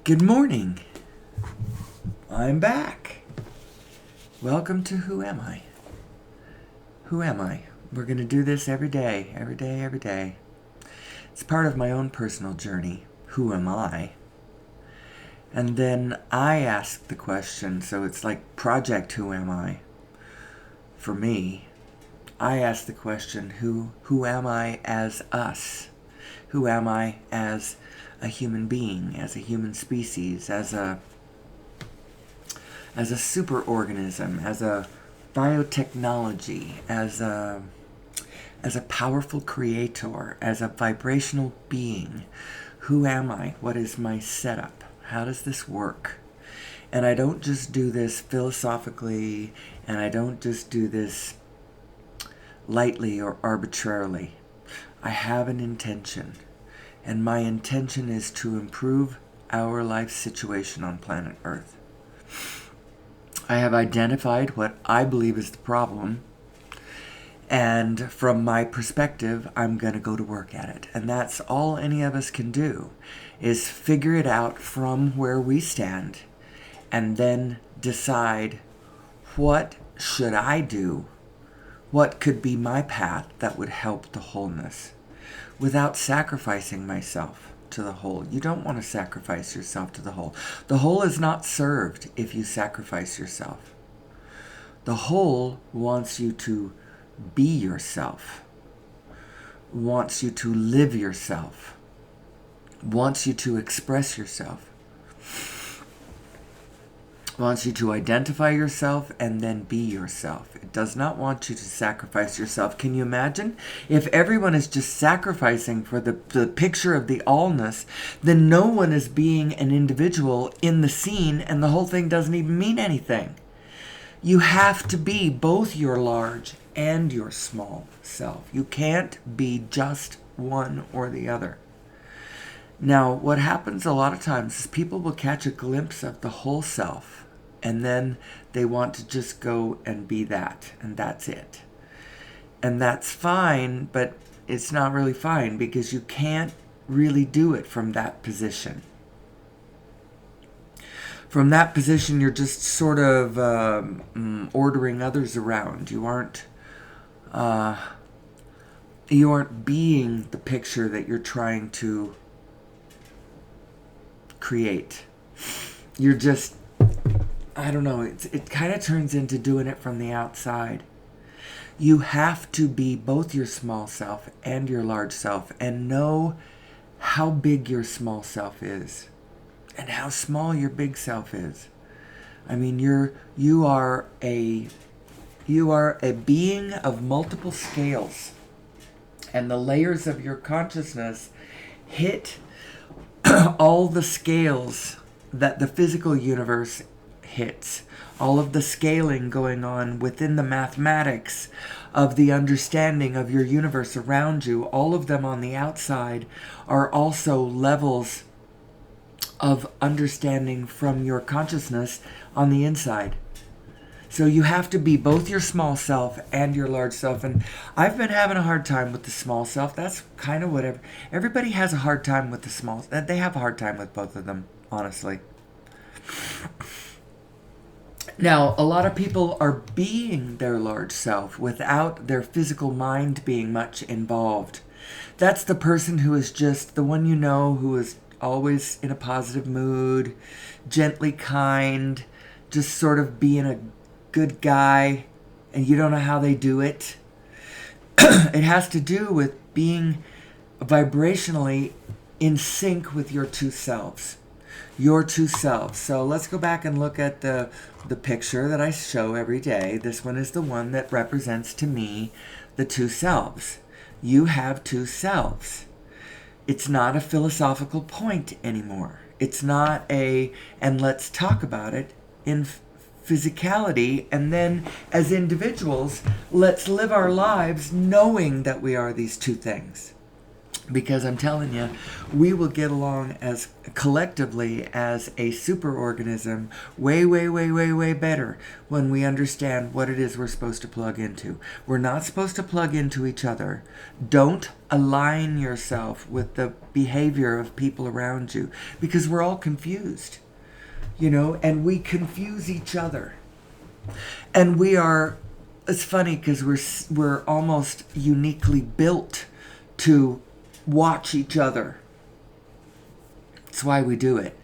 Good morning. I'm back. Welcome to Who Am I? Who am I? We're going to do this every day, every day, every day. It's part of my own personal journey. Who am I? And then I ask the question, so it's like Project Who Am I? For me, I ask the question, who am I as us? Who am I as a human being, as a human species, as a superorganism, as a biotechnology, as a powerful creator, as a vibrational being? Who am I? What is my setup? How does this work? And I don't just do this philosophically, and I don't just do this lightly or arbitrarily. I have an intention, and my intention is to improve our life situation on planet Earth. I have identified what I believe is the problem, and from my perspective, I'm going to go to work at it. And that's all any of us can do, is figure it out from where we stand, and then decide, what should I do? What could be my path that would help the wholeness without sacrificing myself to the whole? You don't want to sacrifice yourself to the whole. The whole is not served if you sacrifice yourself. The whole wants you to be yourself, wants you to live yourself, wants you to express yourself, wants you to identify yourself and then be yourself. It does not want you to sacrifice yourself. Can you imagine? If everyone is just sacrificing for the picture of the allness, then no one is being an individual in the scene, and the whole thing doesn't even mean anything. You have to be both your large and your small self. You can't be just one or the other. Now, what happens a lot of times is people will catch a glimpse of the whole self, and then they want to just go and be that, and that's it. And that's fine, but it's not really fine, because you can't really do it from that position. From that position, you're just sort of ordering others around. You aren't being the picture that you're trying to create. You're just, I don't know, it kind of turns into doing it from the outside. You have to be both your small self and your large self, and know how big your small self is and how small your big self is. I mean, you are a being of multiple scales, and the layers of your consciousness hit all the scales that the physical universe hits. All of the scaling going on within the mathematics of the understanding of your universe around you, all of them on the outside are also levels of understanding from your consciousness on the inside. So you have to be both your small self and your large self. And I've been having a hard time with the small self. That's kind of whatever. Everybody has a hard time with the small. They have a hard time with both of them, honestly. Now, a lot of people are being their large self without their physical mind being much involved. That's the person who is just the one who is always in a positive mood, gently kind, just sort of being a good guy, and you don't know how they do it. It has to do with being vibrationally in sync with your two selves. Your two selves. So let's go back and look at the picture that I show every day. This one is the one that represents to me the two selves. You have two selves. It's not a philosophical point anymore. It's not and let's talk about it in physicality, and then as individuals, let's live our lives knowing that we are these two things. Because I'm telling you, we will get along as collectively as a superorganism way, way, way, way, way better when we understand what it is we're supposed to plug into. We're not supposed to plug into each other. Don't align yourself with the behavior of people around you, because we're all confused, and we confuse each other. And it's funny because we're almost uniquely built to watch each other. That's why we do it.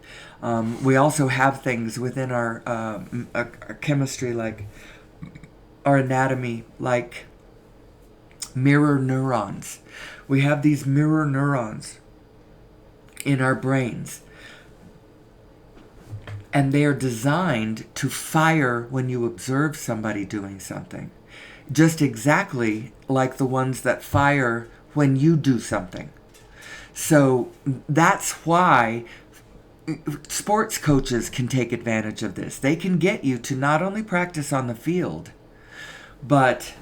We also have things within our chemistry, like our anatomy, like mirror neurons. We have these mirror neurons in our brains, and they are designed to fire when you observe somebody doing something, just exactly like the ones that fire when you do something. So that's why sports coaches can take advantage of this. They can get you to not only practice on the field, but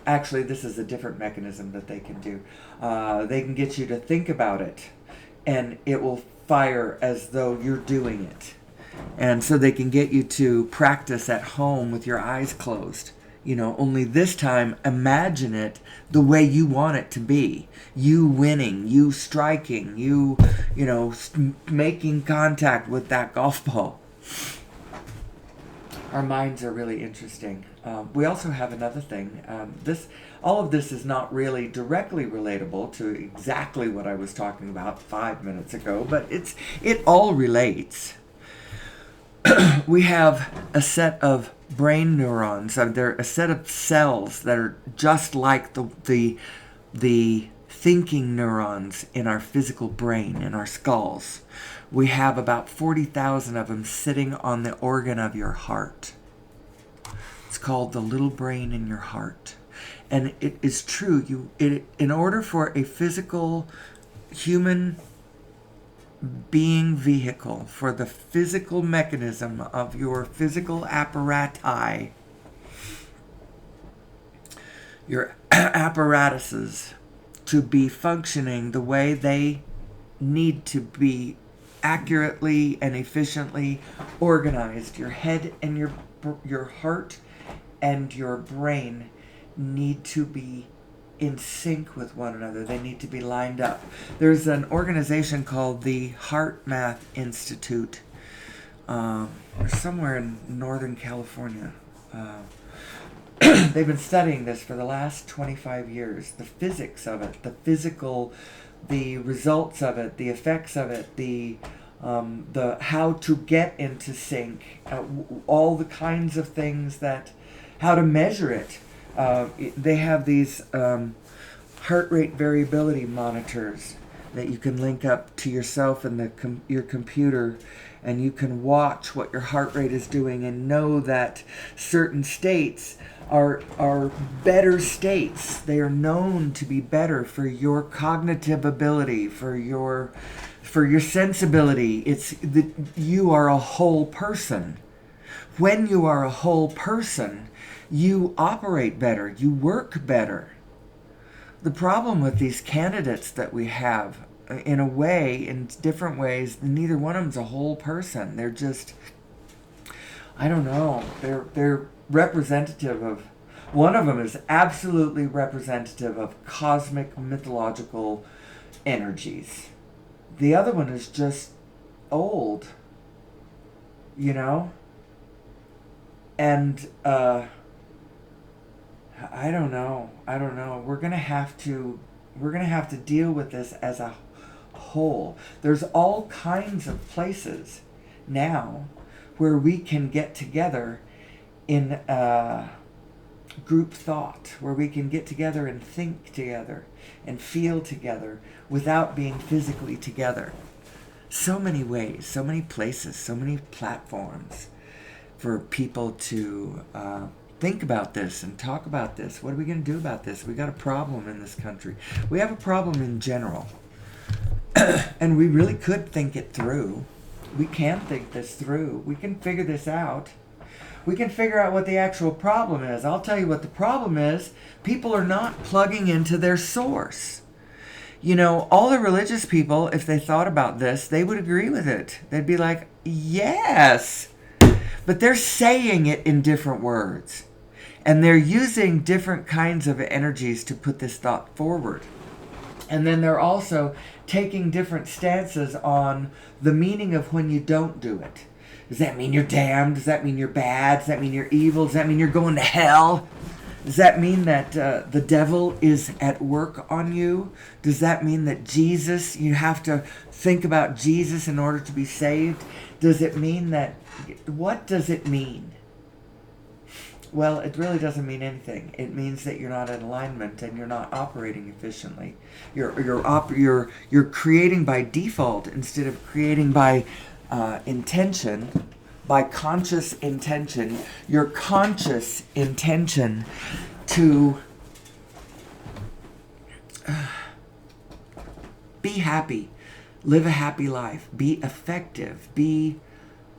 actually this is a different mechanism that they can do. They can get you to think about it, and it will fire as though you're doing it. And so they can get you to practice at home with your eyes closed. Only this time, imagine it the way you want it to be. You winning, you striking, you making contact with that golf ball. Our minds are really interesting. We also have another thing. All of this is not really directly relatable to exactly what I was talking about 5 minutes ago, but it all relates. We have a set of brain neurons. They're a set of cells that are just like the thinking neurons in our physical brain, in our skulls. We have about 40,000 of them sitting on the organ of your heart. It's called the little brain in your heart. And it is true. In order for a physical human being vehicle, for the physical mechanism of your physical apparati, your apparatuses, to be functioning the way they need to be accurately and efficiently organized, your head and your heart and your brain need to be in sync with one another. They need to be lined up. There's an organization called the Heart Math Institute, somewhere in Northern California. They've been studying this for the last 25 years. The physics of it, the physical, the results of it, the effects of it, the how to get into sync, all the kinds of things how to measure it. They have these heart rate variability monitors that you can link up to yourself and your computer, and you can watch what your heart rate is doing and know that certain states are better states. They are known to be better for your cognitive ability, for your sensibility. It's that you are a whole person. When you are a whole person, you operate better, you work better. The problem with these candidates that we have, in different ways, neither one of them's a whole person. They're just, I don't know, they're representative of, one of them is absolutely representative of cosmic mythological energies. The other one is just old, and I don't know. We're gonna have to deal with this as a whole. There's all kinds of places now where we can get together in group thought, where we can get together and think together and feel together without being physically together. So many ways, so many places, so many platforms for people to think about this and talk about this. What are we going to do about this? We got a problem in this country. We have a problem in general. And we really could think it through. We can think this through. We can figure this out. We can figure out what the actual problem is. I'll tell you what the problem is. People are not plugging into their source. You know, all the religious people, if they thought about this, they would agree with it. They'd be like, yes. But they're saying it in different words. And they're using different kinds of energies to put this thought forward. And then they're also taking different stances on the meaning of when you don't do it. Does that mean you're damned? Does that mean you're bad? Does that mean you're evil? Does that mean you're going to hell? Does that mean that the devil is at work on you? Does that mean that Jesus, you have to think about Jesus in order to be saved? Does it mean that, what does it mean? Well, it really doesn't mean anything. It means that you're not in alignment and you're not operating efficiently. You're creating by default instead of creating by intention, by conscious intention. Your conscious intention to be happy, live a happy life, be effective, be.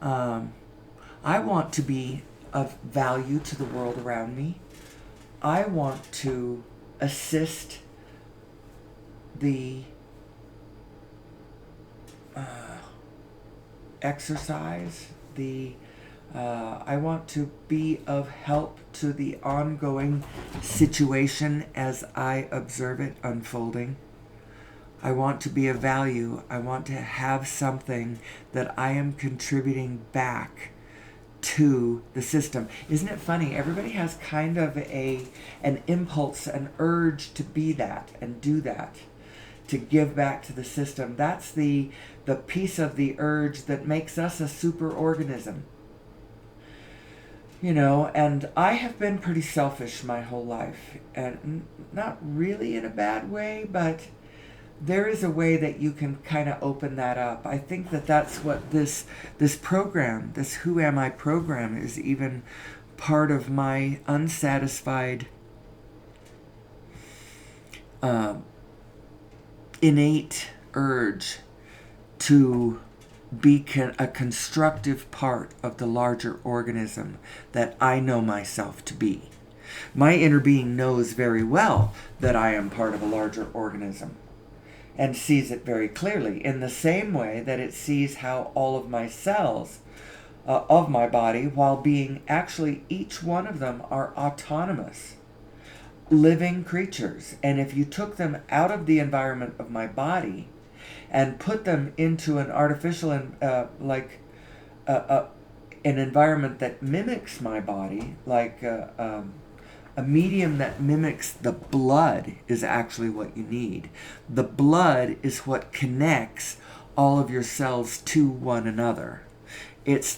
I want to be of value to the world around me. I want to assist the exercise, I want to be of help to the ongoing situation as I observe it unfolding. I want to be of value. I want to have something that I am contributing back to the system. Isn't it funny? Everybody has kind of an impulse, an urge to be that and do that, to give back to the system. That's the piece of the urge that makes us a superorganism. You know, and I have been pretty selfish my whole life, and not really in a bad way, but there is a way that you can kind of open that up. I think that that's what this program, this Who Am I program, is even part of my unsatisfied innate urge to be a constructive part of the larger organism that I know myself to be. My inner being knows very well that I am part of a larger organism and sees it very clearly, in the same way that it sees how all of my cells of my body, while being actually each one of them, are autonomous living creatures. And if you took them out of the environment of my body and put them into an artificial an environment that mimics my body, like a medium that mimics the blood, is actually what you need. The blood is what connects all of your cells to one another. It's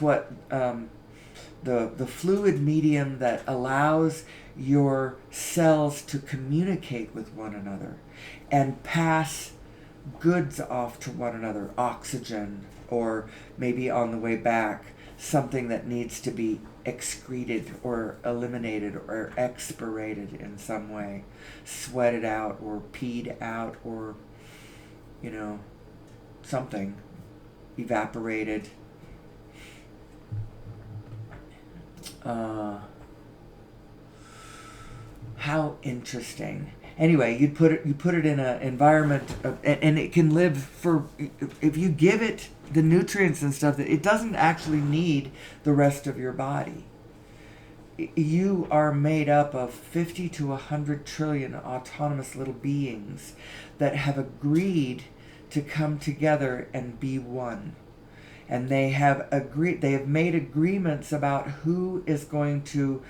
what the fluid medium that allows your cells to communicate with one another and pass goods off to one another, oxygen, or maybe on the way back, something that needs to be excreted or eliminated or expirated in some way, sweated out or peed out, or, you know, something, evaporated. How interesting. Anyway, you put it in an environment and it can live for, if you give it the nutrients and stuff, that it doesn't actually need the rest of your body. You are made up of 50 to 100 trillion autonomous little beings that have agreed to come together and be one. And they have made agreements about who is going to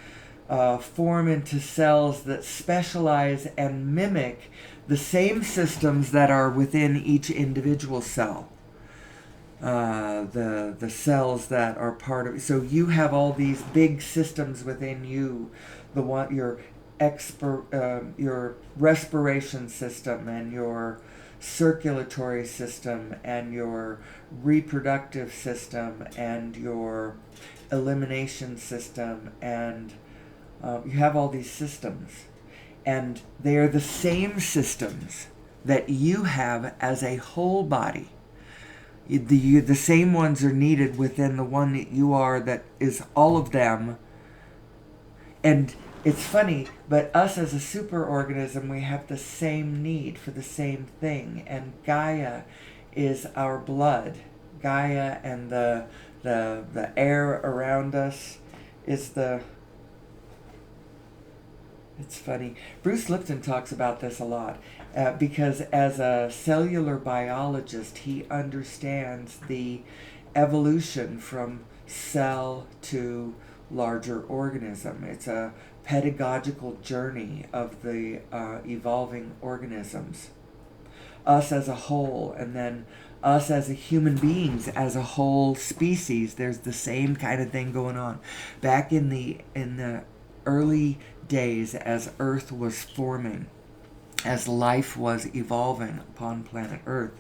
form into cells that specialize and mimic the same systems that are within each individual cell. The cells that are part of, so you have all these big systems within you, your respiration system and your circulatory system and your reproductive system and your elimination system, and you have all these systems, and they are the same systems that you have as a whole body. The same ones are needed within the one that you are, that is all of them. And it's funny, but us as a superorganism, we have the same need for the same thing. And Gaia is our blood. Gaia and the air around us is the... It's funny. Bruce Lipton talks about this a lot because as a cellular biologist, he understands the evolution from cell to larger organism. It's a pedagogical journey of the evolving organisms. Us as a whole, and then us as a human beings, as a whole species, there's the same kind of thing going on. Back in the early days, as Earth was forming, as life was evolving upon planet Earth,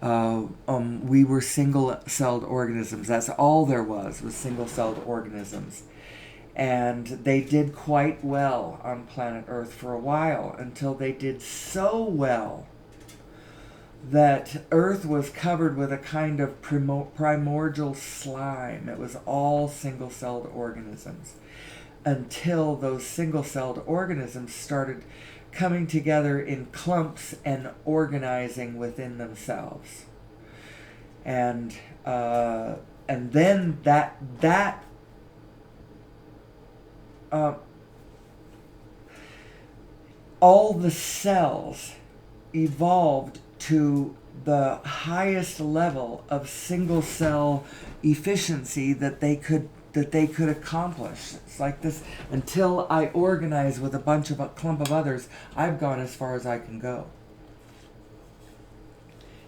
we were single-celled organisms. That's all there was single-celled organisms. And they did quite well on planet Earth for a while, until they did so well that Earth was covered with a kind of primordial slime. It was all single-celled organisms, until those single-celled organisms started coming together in clumps and organizing within themselves. And then all the cells evolved to the highest level of single cell efficiency that they could accomplish. It's like this: until I organize with a clump of others, I've gone as far as I can go.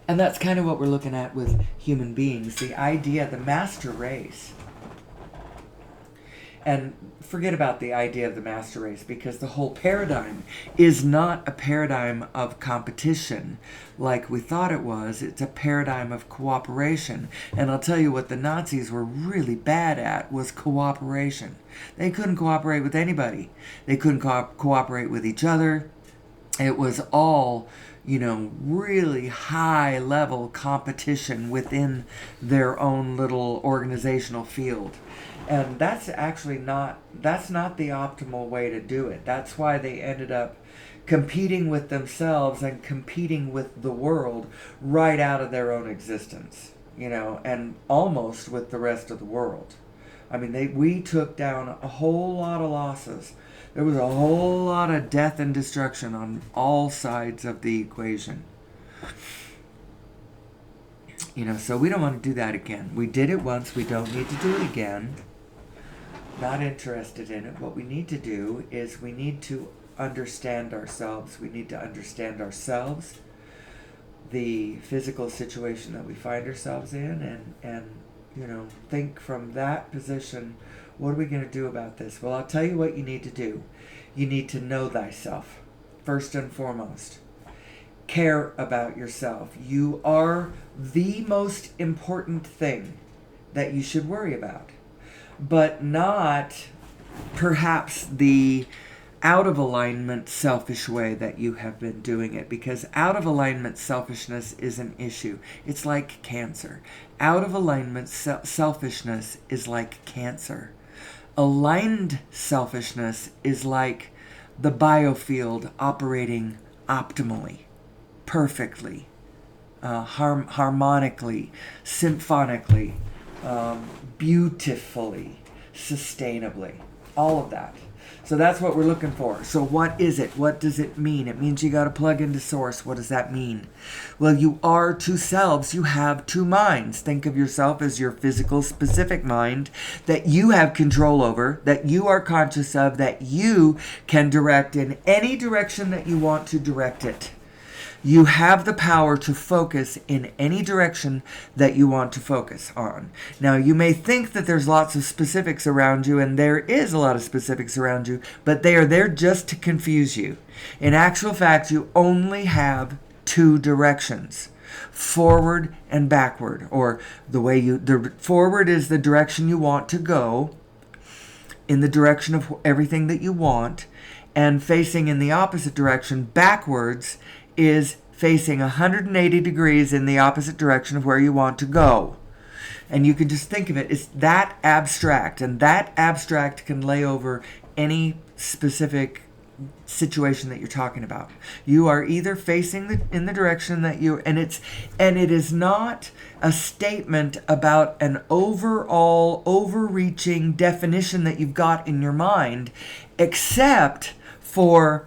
And that's kind of what we're looking at with human beings, the idea, the master race. And forget about the idea of the master race, because the whole paradigm is not a paradigm of competition like we thought it was. It's a paradigm of cooperation. And I'll tell you what the Nazis were really bad at was cooperation. They couldn't cooperate with anybody. They couldn't cooperate with each other. It was all, really high level competition within their own little organizational field. And that's actually not the optimal way to do it. That's why they ended up competing with themselves and competing with the world right out of their own existence, and almost with the rest of the world. I mean, we took down a whole lot of losses. There was a whole lot of death and destruction on all sides of the equation. So we don't want to do that again. We did it once. We don't need to do it again. Not interested in it. What we need to do is we need to understand ourselves. We need to understand ourselves, the physical situation that we find ourselves in, and think from that position, what are we going to do about this? Well, I'll tell you what you need to do. You need to know thyself, first and foremost. Care about yourself. You are the most important thing that you should worry about, but not perhaps the out of alignment, selfish way that you have been doing it, because out of alignment selfishness is an issue. It's like cancer. Out of alignment selfishness is like cancer. Aligned selfishness is like the biofield operating optimally, perfectly, harmonically, symphonically, beautifully, sustainably, all of that. So that's what we're looking for. So what is it? What does it mean? It means you got to plug into source. What does that mean? Well, you are two selves. You have two minds. Think of yourself as your physical, specific mind that you have control over, that you are conscious of, that you can direct in any direction that you want to direct it. You have the power to focus in any direction that you want to focus on. Now, you may think that there's lots of specifics around you, and there is a lot of specifics around you, but they are there just to confuse you. In actual fact, you only have two directions, forward and backward, or the forward is the direction you want to go, in the direction of everything that you want, and facing in the opposite direction, backwards, is facing 180 degrees in the opposite direction of where you want to go. And you can just think of it, it's that abstract, and that abstract can lay over any specific situation that you're talking about. You are either facing in the direction that you, and it is not a statement about an overall overreaching definition that you've got in your mind, except for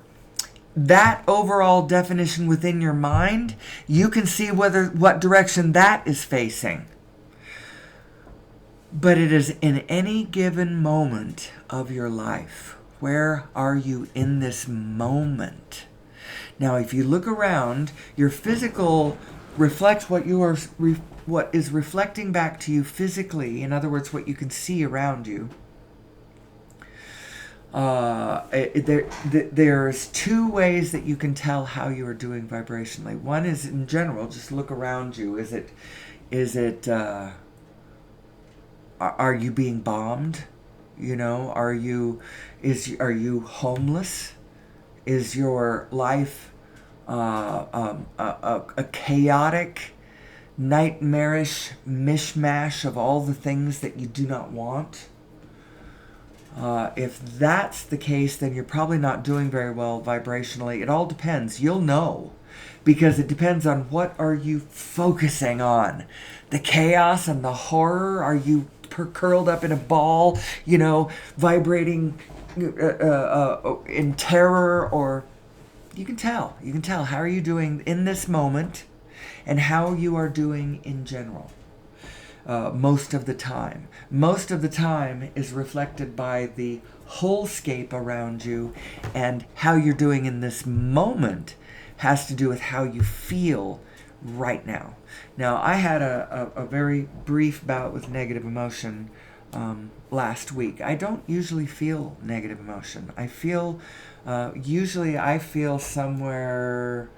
that overall definition within your mind. You can see what direction that is facing. But it is in any given moment of your life. Where are you in this moment? Now, if you look around, your physical reflects what what is reflecting back to you physically. In other words, what you can see around you. There's two ways that you can tell how you are doing vibrationally. One is in general, just look around you. Are you being bombed? You know, are you homeless? Is your life a chaotic, nightmarish mishmash of all the things that you do not want? If that's the case, then you're probably not doing very well vibrationally. It all depends. You'll know, because it depends on what are you focusing on. The chaos and the horror. Are you curled up in a ball, vibrating in terror? Or you can tell how are you doing in this moment and how you are doing in general. Most of the time is reflected by the wholescape around you, and how you're doing in this moment has to do with how you feel right now. Now, I had a very brief bout with negative emotion last week. I don't usually feel negative emotion. I feel somewhere,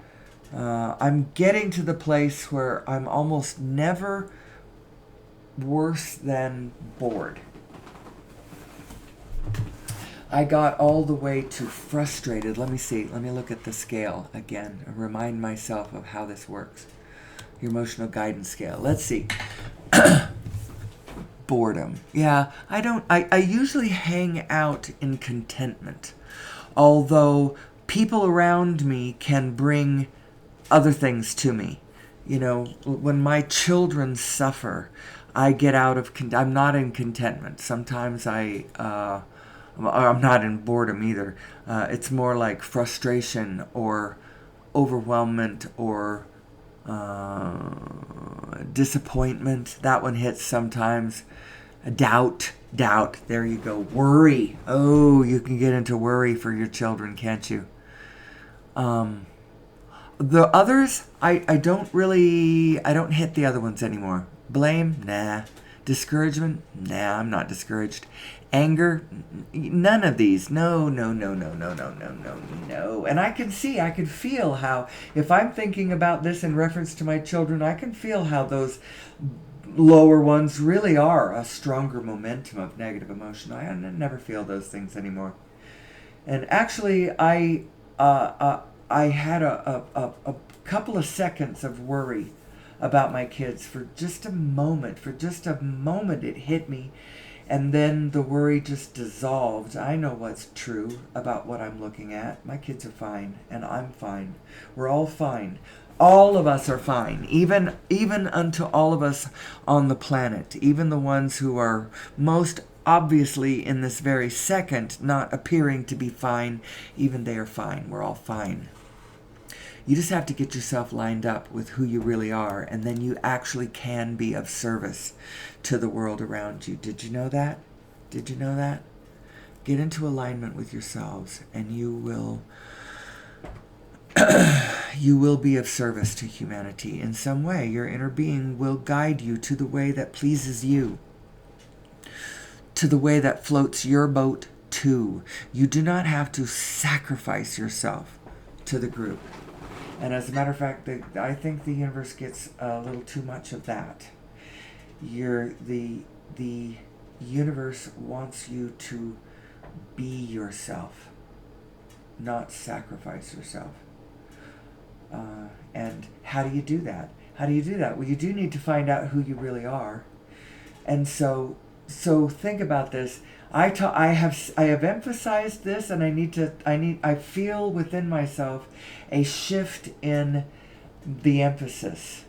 I'm getting to the place where I'm almost never worse than bored. I got all the way to frustrated. Let me look at the scale again and remind myself of how this works. Your emotional guidance scale. Let's see. Boredom. Yeah, I usually hang out in contentment. Although people around me can bring other things to me. When my children suffer, I get out of, I'm not in contentment. Sometimes I'm not in boredom either. It's more like frustration or overwhelmment or disappointment. That one hits sometimes. Doubt. There you go. Worry. Oh, you can get into worry for your children, can't you? The others, I don't hit the other ones anymore. Blame? Nah. Discouragement? Nah, I'm not discouraged. Anger? None of these. No. And I can feel how, if I'm thinking about this in reference to my children, I can feel how those lower ones really are a stronger momentum of negative emotion. I never feel those things anymore. And actually, I had a couple of seconds of worry about my kids for just a moment. It hit me, and then the worry just dissolved. I know what's true about what I'm looking at. My kids are fine, and I'm fine. We're all fine. All of us are fine, even unto all of us on the planet, even the ones who are most obviously in this very second not appearing to be fine. Even they are fine. We're all fine. You just have to get yourself lined up with who you really are, and then you actually can be of service to the world around you. Did you know that? Get into alignment with yourselves, and you will be of service to humanity in some way. Your inner being will guide you to the way that pleases you, to the way that floats your boat too. You do not have to sacrifice yourself to the group. And as a matter of fact, I think the universe gets a little too much of that. The universe wants you to be yourself, not sacrifice yourself. And how do you do that? Well, you do need to find out who you really are. And so So think about this. I have emphasized this, and I feel within myself a shift in the emphasis.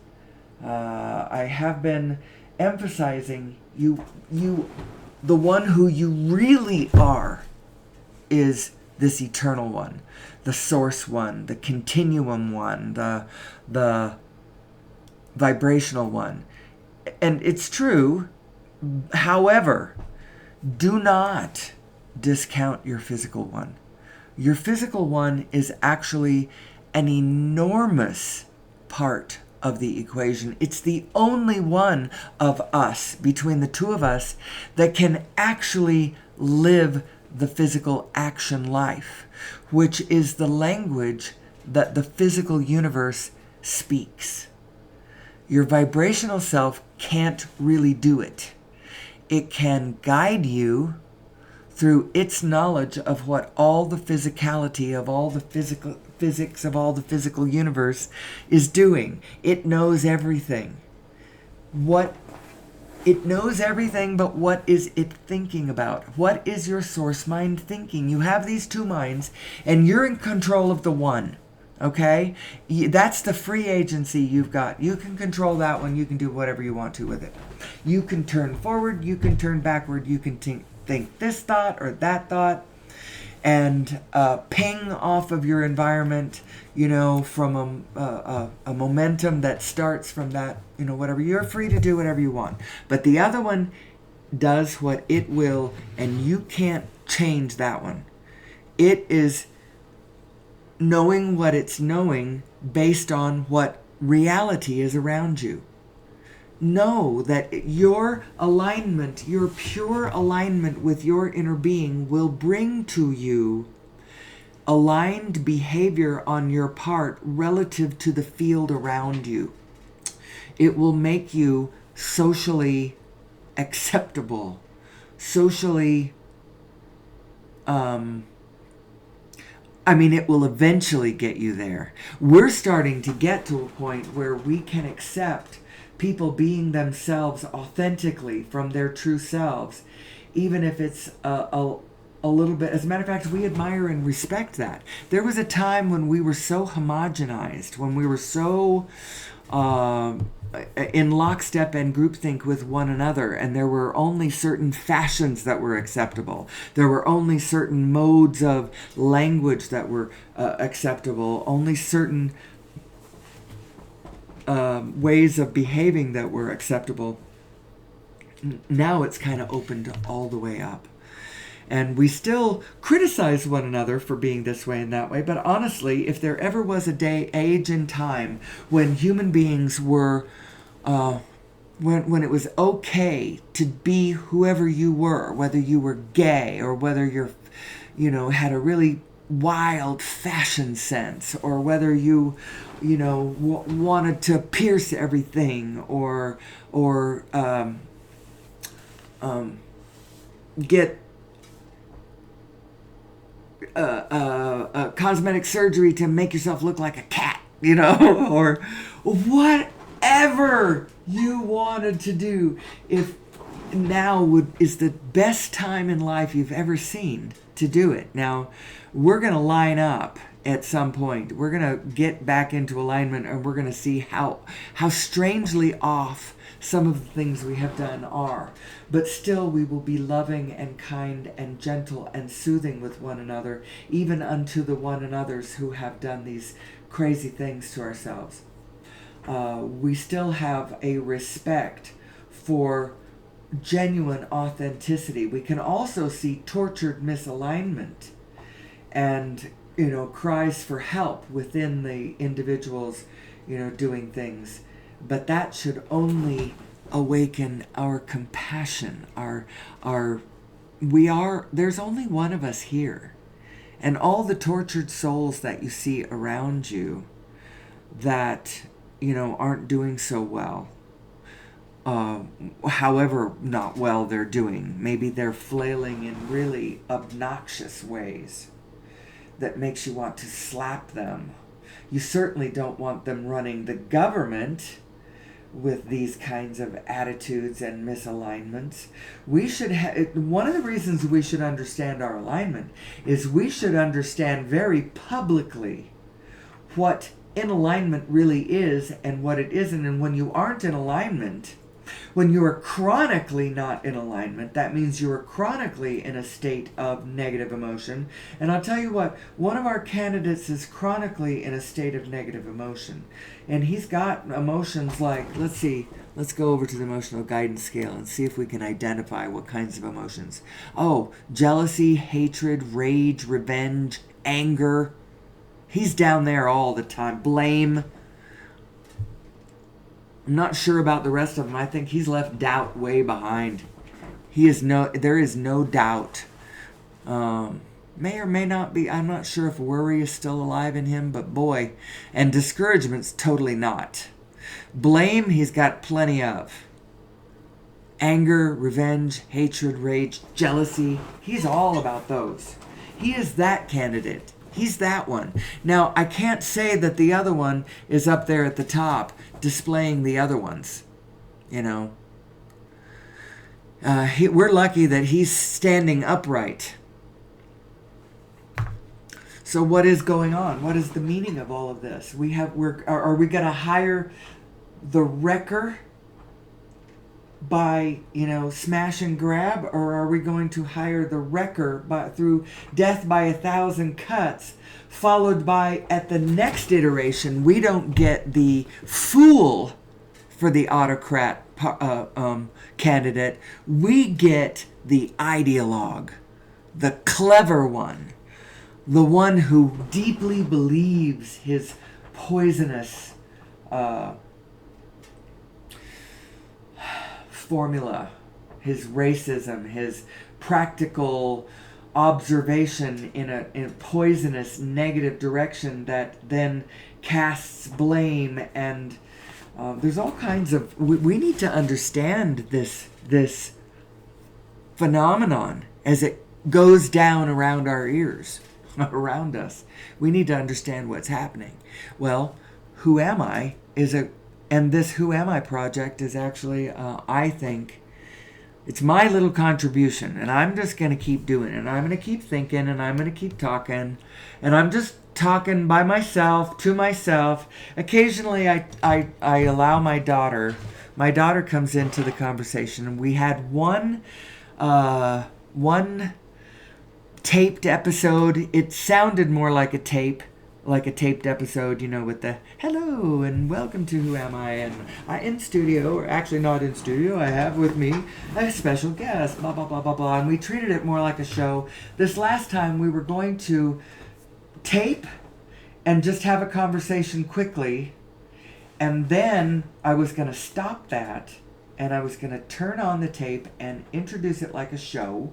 I have been emphasizing the one who you really are is this eternal one, the source one, the continuum one, the vibrational one. And it's true. However, do not discount your physical one. Your physical one is actually an enormous part of the equation. It's the only one of us, between the two of us, that can actually live the physical action life, which is the language that the physical universe speaks. Your vibrational self can't really do it. It can guide you through its knowledge of what all the physicality of all the physical physics of all the physical universe is doing. It knows everything. It knows everything, but what is it thinking about? What is your source mind thinking? You have these two minds, and you're in control of the one. Okay? That's the free agency you've got. You can control that one. You can do whatever you want to with it. You can turn forward. You can turn backward. You can think this thought or that thought, and ping off of your environment, from a momentum that starts from that, whatever. You're free to do whatever you want. But the other one does what it will, and you can't change that one. It is knowing what it's knowing based on what reality is around you. Know that your alignment, your pure alignment with your inner being, will bring to you aligned behavior on your part relative to the field around you. It will make you socially acceptable, socially it will eventually get you there. We're starting to get to a point where we can accept people being themselves authentically from their true selves, even if it's a little bit. As a matter of fact, we admire and respect that. There was a time when we were so homogenized, when we were so in lockstep and groupthink with one another, and there were only certain fashions that were acceptable. There were only certain modes of language that were acceptable, only certain ways of behaving that were acceptable. Now it's kind of opened all the way up. And we still criticize one another for being this way and that way. But honestly, if there ever was a age and time when human beings were, when it was okay to be whoever you were, whether you were gay or whether had a really wild fashion sense, or whether you wanted to pierce everything, or get cosmetic surgery to make yourself look like a cat, or whatever you wanted to do. If now is the best time in life you've ever seen to do it. Now, we're going to line up at some point. We're going to get back into alignment, and we're going to see how strangely off some of the things we have done are. But still, we will be loving and kind and gentle and soothing with one another, even unto the one another's who have done these crazy things to ourselves. We still have a respect for genuine authenticity. We can also see tortured misalignment and cries for help within the individuals doing things, but that should only awaken our compassion. There's only one of us here, and all the tortured souls that you see around you that aren't doing so well, however not well they're doing. Maybe they're flailing in really obnoxious ways that makes you want to slap them. You certainly don't want them running the government with these kinds of attitudes and misalignments. We should one of the reasons we should understand our alignment is we should understand very publicly what in alignment really is and what it isn't. And when you aren't in alignment, when you are chronically not in alignment, that means you are chronically in a state of negative emotion. And I'll tell you what, one of our candidates is chronically in a state of negative emotion. And he's got emotions like, let's go over to the emotional guidance scale and see if we can identify what kinds of emotions. Oh, jealousy, hatred, rage, revenge, anger. He's down there all the time. Blame. I'm not sure about the rest of them. I think he's left doubt way behind. There is no doubt. May or may not be. I'm not sure if worry is still alive in him, but boy, and discouragement's totally not. Blame, he's got plenty of. Anger, revenge, hatred, rage, jealousy. He's all about those. He is that candidate. He's that one. Now, I can't say that the other one is up there at the top displaying the other ones. You know. We're lucky that he's standing upright. So what is going on? What is the meaning of all of this? Are we going to hire the wrecker by, smash and grab, or are we going to hire the wrecker through death by 1,000 cuts, followed by, at the next iteration, we don't get the fool for the autocrat candidate, we get the ideologue, the clever one, the one who deeply believes his poisonous formula, his racism, his practical observation in a poisonous negative direction that then casts blame. And there's all kinds of, we need to understand this phenomenon as it goes down around our ears, around us. We need to understand what's happening. Well, Who Am I and this Who Am I project is actually, I think, it's my little contribution, and I'm just going to keep doing it, and I'm going to keep thinking, and I'm going to keep talking, and I'm just talking by myself, to myself. Occasionally, I allow my daughter comes into the conversation, and we had one taped episode. It sounded more like a taped episode, with the hello and welcome to Who Am I, and in studio, or actually not in studio, I have with me a special guest, blah, blah, blah, blah, blah, and we treated it more like a show. This last time we were going to tape and just have a conversation quickly, and then I was going to stop that, and I was going to turn on the tape and introduce it like a show,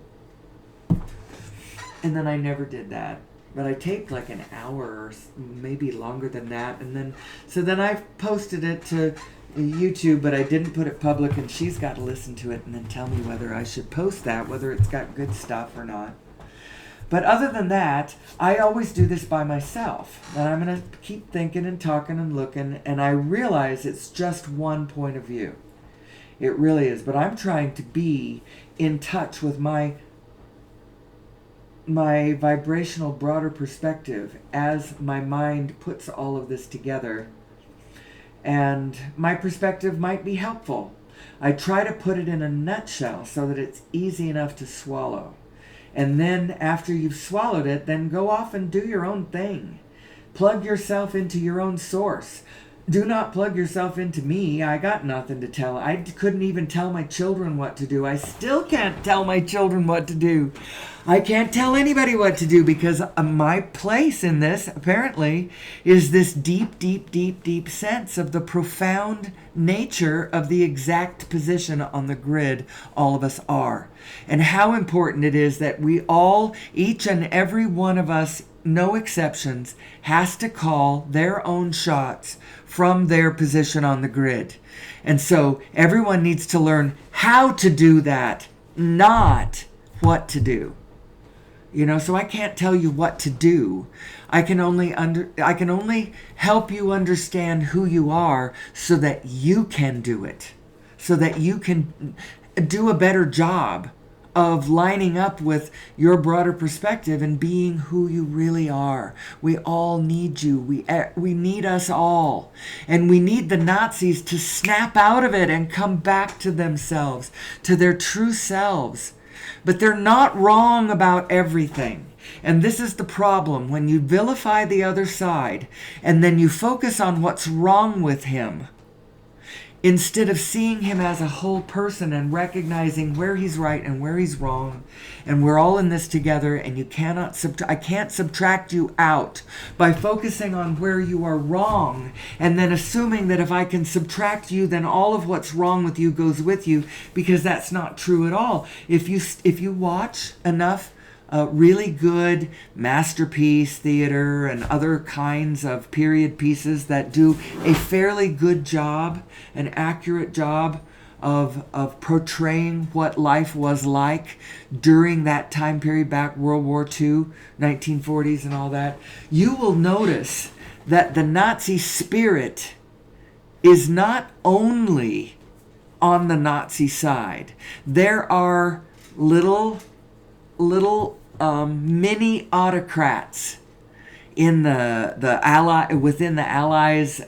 and then I never did that. But I taped like an hour or maybe longer than that. And then I posted it to YouTube, but I didn't put it public, and she's got to listen to it and then tell me whether I should post that, whether it's got good stuff or not. But other than that, I always do this by myself. And I'm going to keep thinking and talking and looking, and I realize it's just one point of view. It really is. But I'm trying to be in touch with my vibrational broader perspective as my mind puts all of this together. And my perspective might be helpful. I try to put it in a nutshell so that it's easy enough to swallow. And then after you've swallowed it, then go off and do your own thing. Plug yourself into your own source. Do not plug yourself into me. I got nothing to tell. I couldn't even tell my children what to do. I still can't tell my children what to do. I can't tell anybody what to do, because my place in this, apparently, is this deep, deep, deep, deep sense of the profound nature of the exact position on the grid all of us are. And how important it is that we all, each and every one of us, no exceptions, has to call their own shots from their position on the grid. And so everyone needs to learn how to do that, not what to do. So I can't tell you what to do. I can only help you understand who you are so that you can do it. So that you can do a better job of lining up with your broader perspective and being who you really are. We all need you. We need us all. And we need the Nazis to snap out of it and come back to themselves, to their true selves. But they're not wrong about everything. And this is the problem. When you vilify the other side and then you focus on what's wrong with him, instead of seeing him as a whole person and recognizing where he's right and where he's wrong, and we're all in this together, and I can't subtract you out by focusing on where you are wrong and then assuming that if I can subtract you, then all of what's wrong with you goes with you, because that's not true at all. If you watch enough really good masterpiece theater and other kinds of period pieces that do a fairly good job, an accurate job of portraying what life was like during that time period back, World War II, 1940s and all that, you will notice that the Nazi spirit is not only on the Nazi side. There are little mini autocrats in within the Allies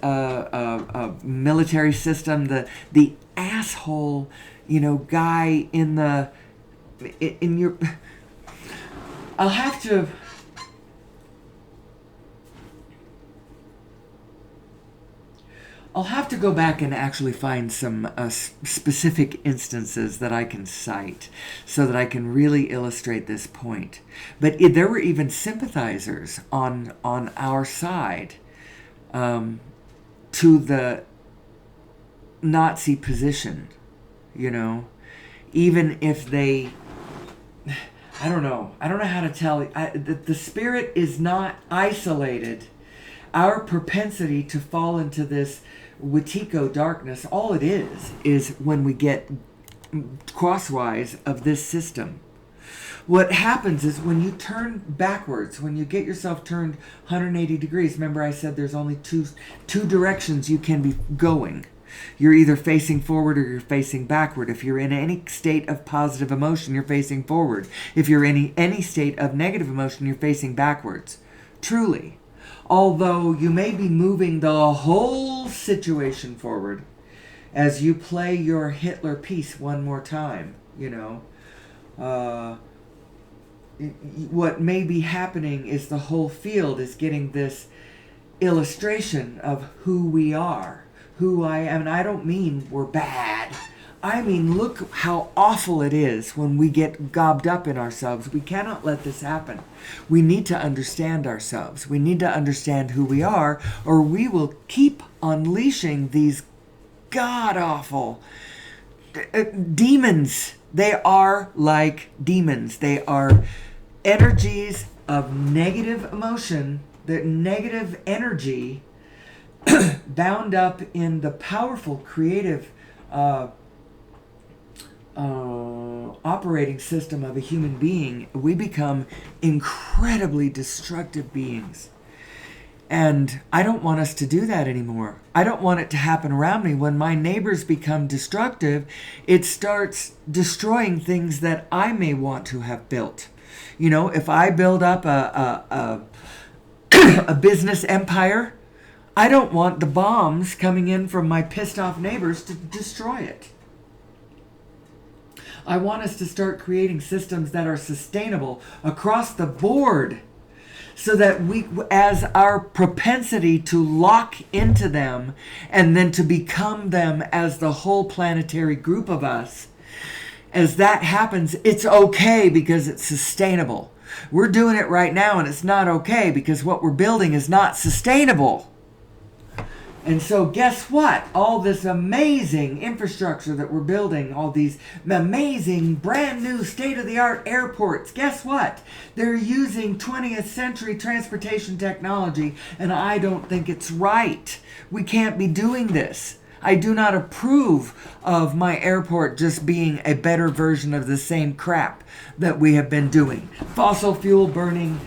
military system. The asshole, guy in your. I'll have to go back and actually find some specific instances that I can cite so that I can really illustrate this point. But there were even sympathizers on our side to the Nazi position, even if they... I don't know how to tell you. The spirit is not isolated. Our propensity to fall into this Wetiko darkness, all it is when we get crosswise of this system. What happens is when you turn backwards, when you get yourself turned 180 degrees, remember I said there's only two directions you can be going. You're either facing forward or you're facing backward. If you're in any state of positive emotion, you're facing forward. If you're in any state of negative emotion, you're facing backwards. Truly. Although you may be moving the whole situation forward as you play your Hitler piece one more time, what may be happening is the whole field is getting this illustration of who we are, who I am. And I don't mean we're bad. I mean, look how awful it is when we get gobbled up in ourselves. We cannot let this happen. We need to understand ourselves. We need to understand who we are, or we will keep unleashing these god-awful demons. They are like demons. They are energies of negative emotion, the negative energy bound up in the powerful creative operating system of a human being. We become incredibly destructive beings. And I don't want us to do that anymore. I don't want it to happen around me. When my neighbors become destructive, it starts destroying things that I may want to have built. If I build up a business empire, I don't want the bombs coming in from my pissed off neighbors to destroy it. I want us to start creating systems that are sustainable across the board so that we, as our propensity to lock into them and then to become them as the whole planetary group of us, as that happens, it's okay because it's sustainable. We're doing it right now and it's not okay because what we're building is not sustainable. And so guess what? All this amazing infrastructure that we're building, all these amazing brand new state-of-the-art airports, guess what? They're using 20th century transportation technology, and I don't think it's right. We can't be doing this. I do not approve of my airport just being a better version of the same crap that we have been doing. Fossil fuel burning,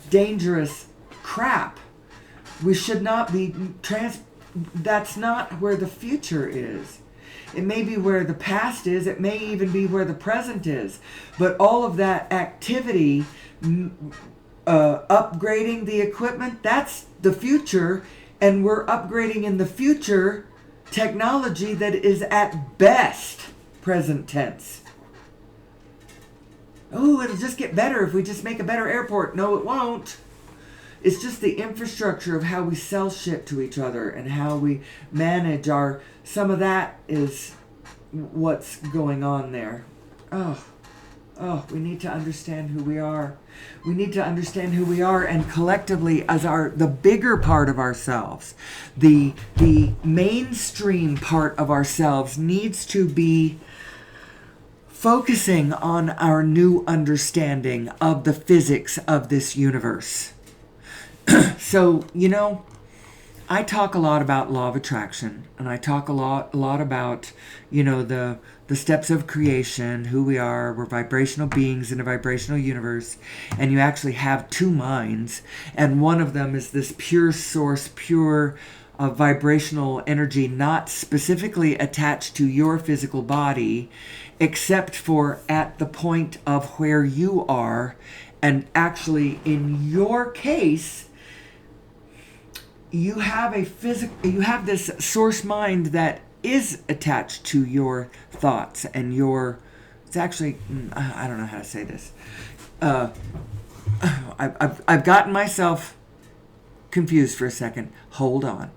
dangerous crap. We should not be that's not where the future is. It may be where the past is. It may even be where the present is. But all of that activity, upgrading the equipment, that's the future. And we're upgrading in the future technology that is at best present tense. Oh, it'll just get better if we just make a better airport. No, it won't. It's just the infrastructure of how we sell shit to each other and how we manage our... Some of that is what's going on there. Oh, we need to understand who we are. We need to understand who we are, and collectively as the bigger part of ourselves, the mainstream part of ourselves needs to be focusing on our new understanding of the physics of this universe. So, I talk a lot about law of attraction, and I talk a lot about, the steps of creation, who we are. We're vibrational beings in a vibrational universe, and you actually have two minds, and one of them is this pure source, pure vibrational energy, not specifically attached to your physical body, except for at the point of where you are, and actually in your case, you have this source mind that is attached to your thoughts and it's actually, I don't know how to say this. I've gotten myself confused for a second. Hold on.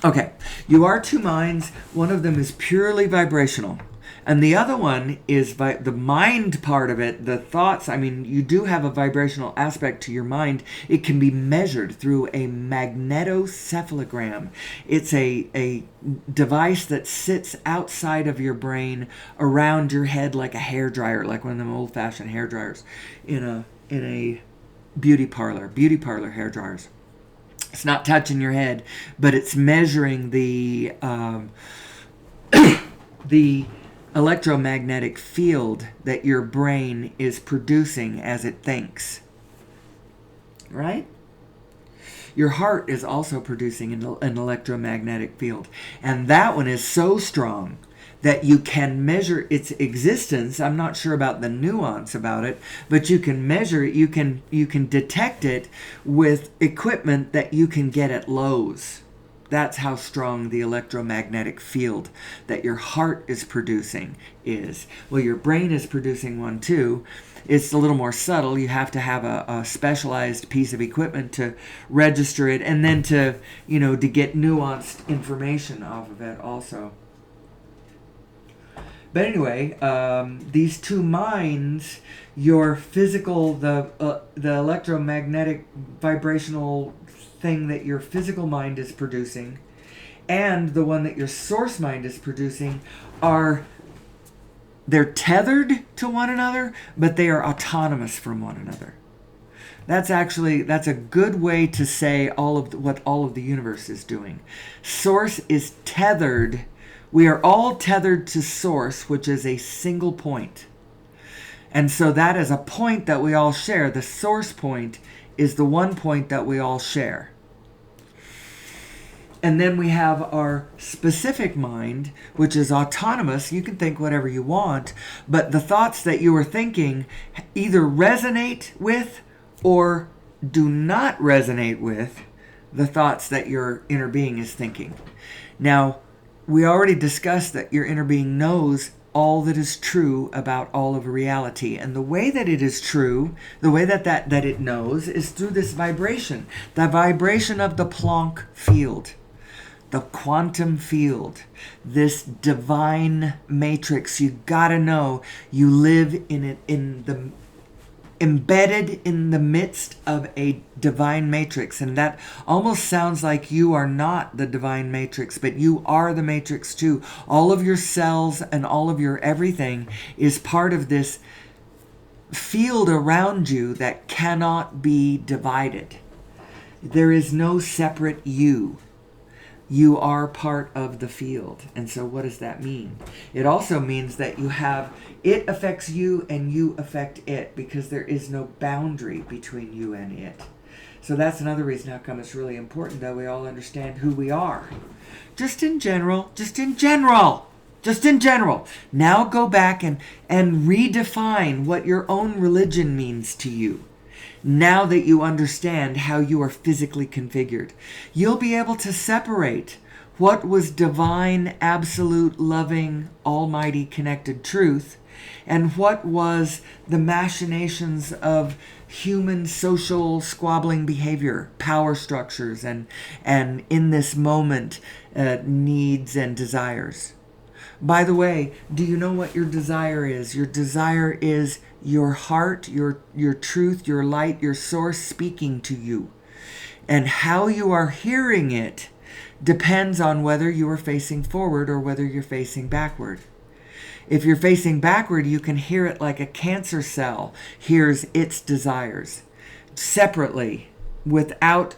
Okay, you are two minds. One of them is purely vibrational. And the other one is the mind part of it, the thoughts. I mean, you do have a vibrational aspect to your mind. It can be measured through a magnetocephalogram. It's a device that sits outside of your brain around your head like a hairdryer, like one of them old-fashioned hairdryers in a beauty parlor hairdryers. It's not touching your head, but it's measuring the electromagnetic field that your brain is producing as it thinks. Right? Your heart is also producing an electromagnetic field. And that one is so strong that you can measure its existence. I'm not sure about the nuance about it, but you can measure it. You can detect it with equipment that you can get at Lowe's. That's how strong the electromagnetic field that your heart is producing is. Well, your brain is producing one too. It's a little more subtle. You have to have a specialized piece of equipment to register it, and then to get nuanced information off of it also. But anyway, these two minds, your physical, the electromagnetic vibrational thing that your physical mind is producing, and the one that your source mind is producing, they're tethered to one another, but they are autonomous from one another. That's a good way to say what all of the universe is doing. Source is tethered. We are all tethered to source, which is a single point. And so that is a point that we all share. The source point is the one point that we all share. And then we have our specific mind, which is autonomous. You can think whatever you want, but the thoughts that you are thinking either resonate with or do not resonate with the thoughts that your inner being is thinking. Now, we already discussed that your inner being knows all that is true about all of reality. And the way that it is true, the way that it knows, is through this vibration. The vibration of the Planck field, the quantum field, this divine matrix. You gotta know you live in it, embedded in the midst of a divine matrix. And that almost sounds like you are not the divine matrix, but you are the matrix too. All of your cells and all of your everything is part of this field around you that cannot be divided. There is no separate you. You are part of the field. And so what does that mean? It also means that it affects you and you affect it, because there is no boundary between you and it. So that's another reason how come it's really important that we all understand who we are. Just in general. Now go back and redefine what your own religion means to you. Now that you understand how you are physically configured, you'll be able to separate what was divine, absolute, loving, almighty, connected truth, and what was the machinations of human social squabbling behavior, power structures, and in this moment, needs and desires. By the way, do you know what your desire is? Your desire is your heart, your truth, your light, your source speaking to you. And how you are hearing it depends on whether you are facing forward or whether you're facing backward. If you're facing backward, you can hear it like a cancer cell hears its desires separately, without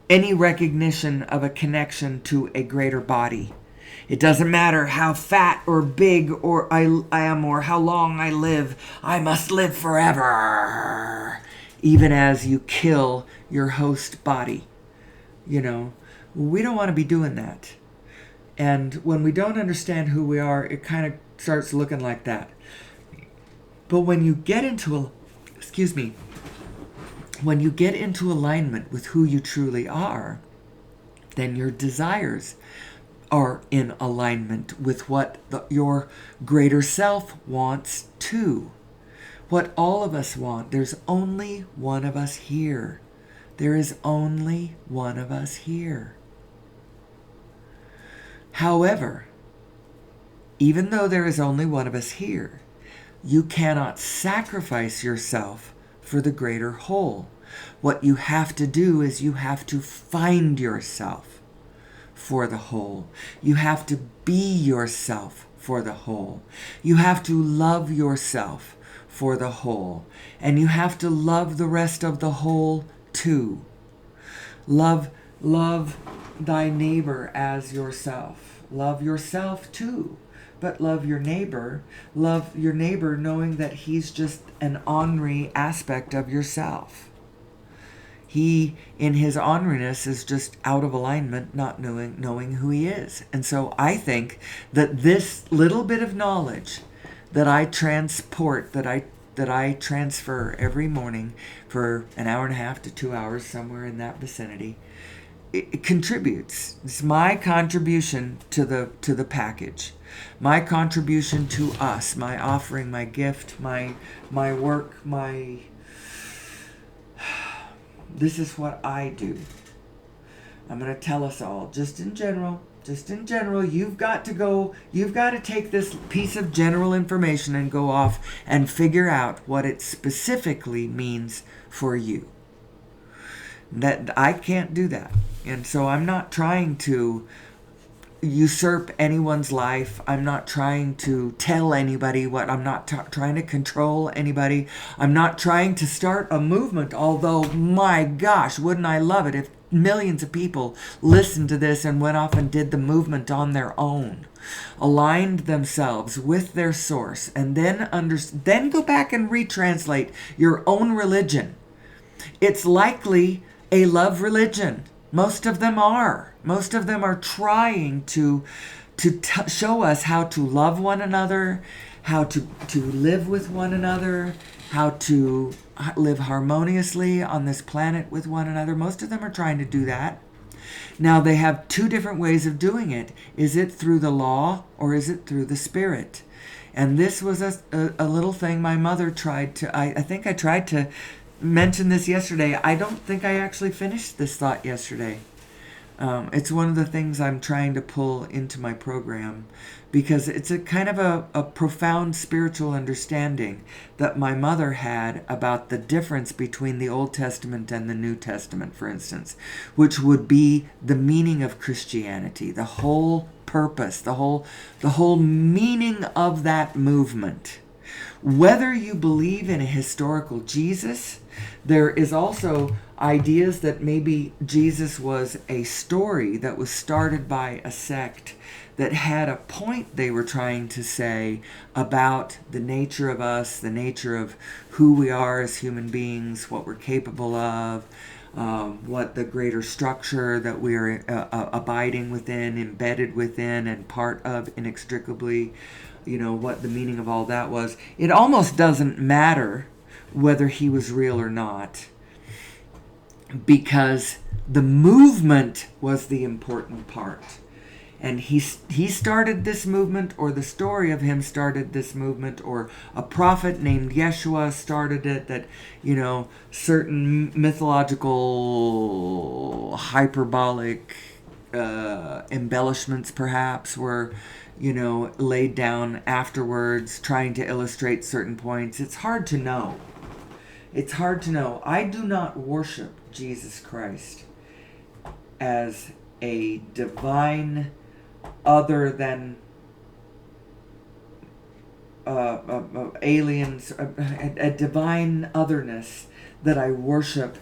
any recognition of a connection to a greater body. It doesn't matter how fat or big or I am, or how long I live. I must live forever. Even as you kill your host body. We don't want to be doing that. And when we don't understand who we are, it kind of starts looking like that. But when you get into alignment with who you truly are, then your desires are in alignment with what your greater self wants too. What all of us want. There's only one of us here. There is only one of us here. However, even though there is only one of us here, you cannot sacrifice yourself for the greater whole. What you have to do is you have to find yourself for the whole. You have to be yourself for the whole. You have to love yourself for the whole. And you have to love the rest of the whole too. Love thy neighbor as yourself. Love yourself too. But love your neighbor. Love your neighbor knowing that he's just an ornery aspect of yourself. He, in his orneriness, is just out of alignment, not knowing who he is. And so I think that this little bit of knowledge that I transport, that I transfer every morning for an hour and a half to 2 hours, somewhere in that vicinity, it contributes. It's my contribution to the package. My contribution to us, my offering, my gift, my work, this is what I do. I'm going to tell us all, just in general, you've got to take this piece of general information and go off and figure out what it specifically means for you. That I can't do that. And so I'm not trying to usurp anyone's life. I'm not trying to tell anybody what. I'm not trying to control anybody. I'm not trying to start a movement, although, my gosh, wouldn't I love it if millions of people listened to this and went off and did the movement on their own, aligned themselves with their source, and then go back and retranslate your own religion. It's likely a love religion. Most of them are. Most of them are trying to show us how to love one another, how to live with one another, how to live harmoniously on this planet with one another. Most of them are trying to do that. Now, they have two different ways of doing it. Is it through the law or is it through the spirit? And this was a little thing my mother tried to, I think I tried to mention this yesterday. I don't think I actually finished this thought yesterday. It's one of the things I'm trying to pull into my program, because it's a kind of a profound spiritual understanding that my mother had about the difference between the Old Testament and the New Testament, for instance, which would be the meaning of Christianity, the whole purpose, the whole meaning of that movement. Whether you believe in a historical Jesus, there is also ideas that maybe Jesus was a story that was started by a sect that had a point they were trying to say about the nature of us, the nature of who we are as human beings, what we're capable of, what the greater structure that we're abiding within, embedded within, and part of inextricably, what the meaning of all that was. It almost doesn't matter whether he was real or not, because the movement was the important part. And he started this movement, or the story of him started this movement, or a prophet named Yeshua started it, that, certain mythological, hyperbolic embellishments perhaps were, laid down afterwards, trying to illustrate certain points. It's hard to know. It's hard to know. I do not worship Jesus Christ as a divine other than aliens, a divine otherness that I worship,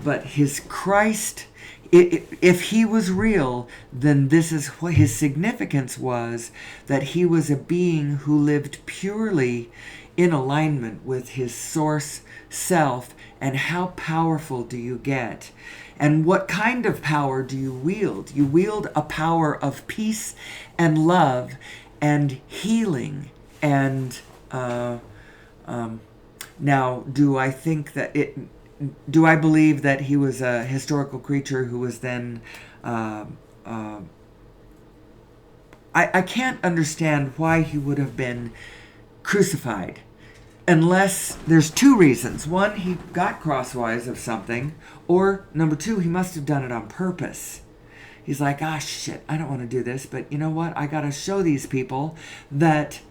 but his Christ, if he was real, then this is what his significance was, that he was a being who lived purely in alignment with his source self. And how powerful do you get? And what kind of power do you wield? You wield a power of peace and love and healing. And now, do I believe that he was a historical creature who was then... I can't understand why he would have been crucified. Unless there's two reasons. One, he got crosswise of something. Or, number two, he must have done it on purpose. He's like, shit, I don't want to do this. But you know what? I got to show these people that,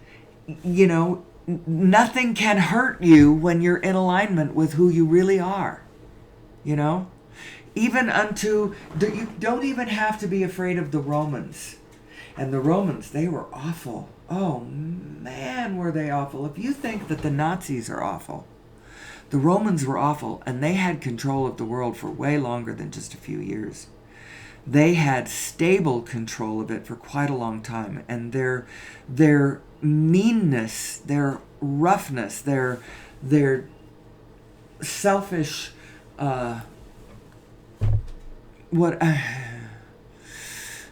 nothing can hurt you when you're in alignment with who you really are. Even you don't even have to be afraid of the Romans. And the Romans, they were awful. Oh, man, were they awful. If you think that the Nazis are awful, the Romans were awful, and they had control of the world for way longer than just a few years. They had stable control of it for quite a long time, and their meanness, their roughness, their selfish...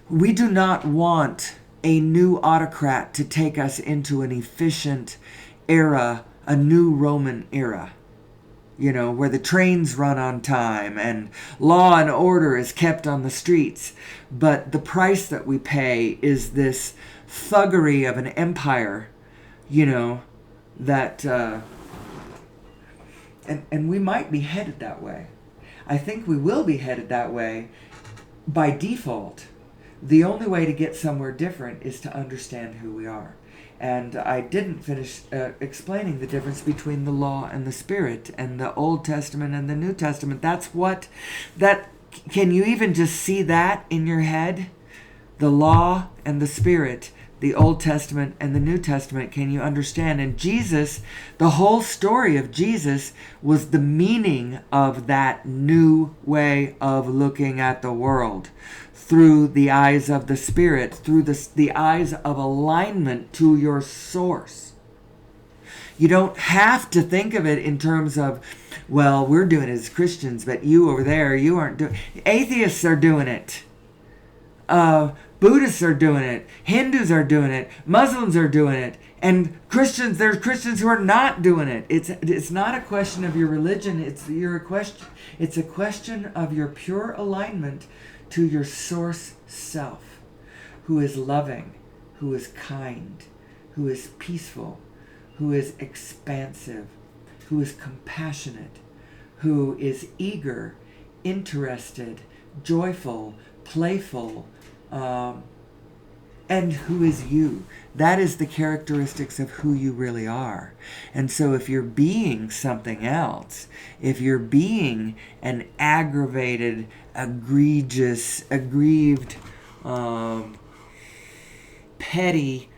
we do not want a new autocrat to take us into an efficient era, a new Roman era, where the trains run on time and law and order is kept on the streets. But the price that we pay is this thuggery of an empire, that... And we might be headed that way. I think we will be headed that way by default. The only way to get somewhere different is to understand who we are. And I didn't finish explaining the difference between the law and the spirit, and the Old Testament and the New Testament. Can you even just see that in your head? The law and the spirit, the Old Testament and the New Testament, can you understand? And Jesus, the whole story of Jesus was the meaning of that new way of looking at the world, through the eyes of the Spirit, through the eyes of alignment to your source. You don't have to think of it in terms of, well, we're doing it as Christians, but you over there, you aren't doing it. Atheists are doing it. Buddhists are doing it. Hindus are doing it. Muslims are doing it. And Christians, there's Christians who are not doing it. It's not a question of your religion. It's a question of your pure alignment to your source self, who is loving, who is kind, who is peaceful, who is expansive, who is compassionate, who is eager, interested, joyful, playful, and who is you. That is the characteristics of who you really are. And so if you're being something else, if you're being an aggravated, egregious, aggrieved, petty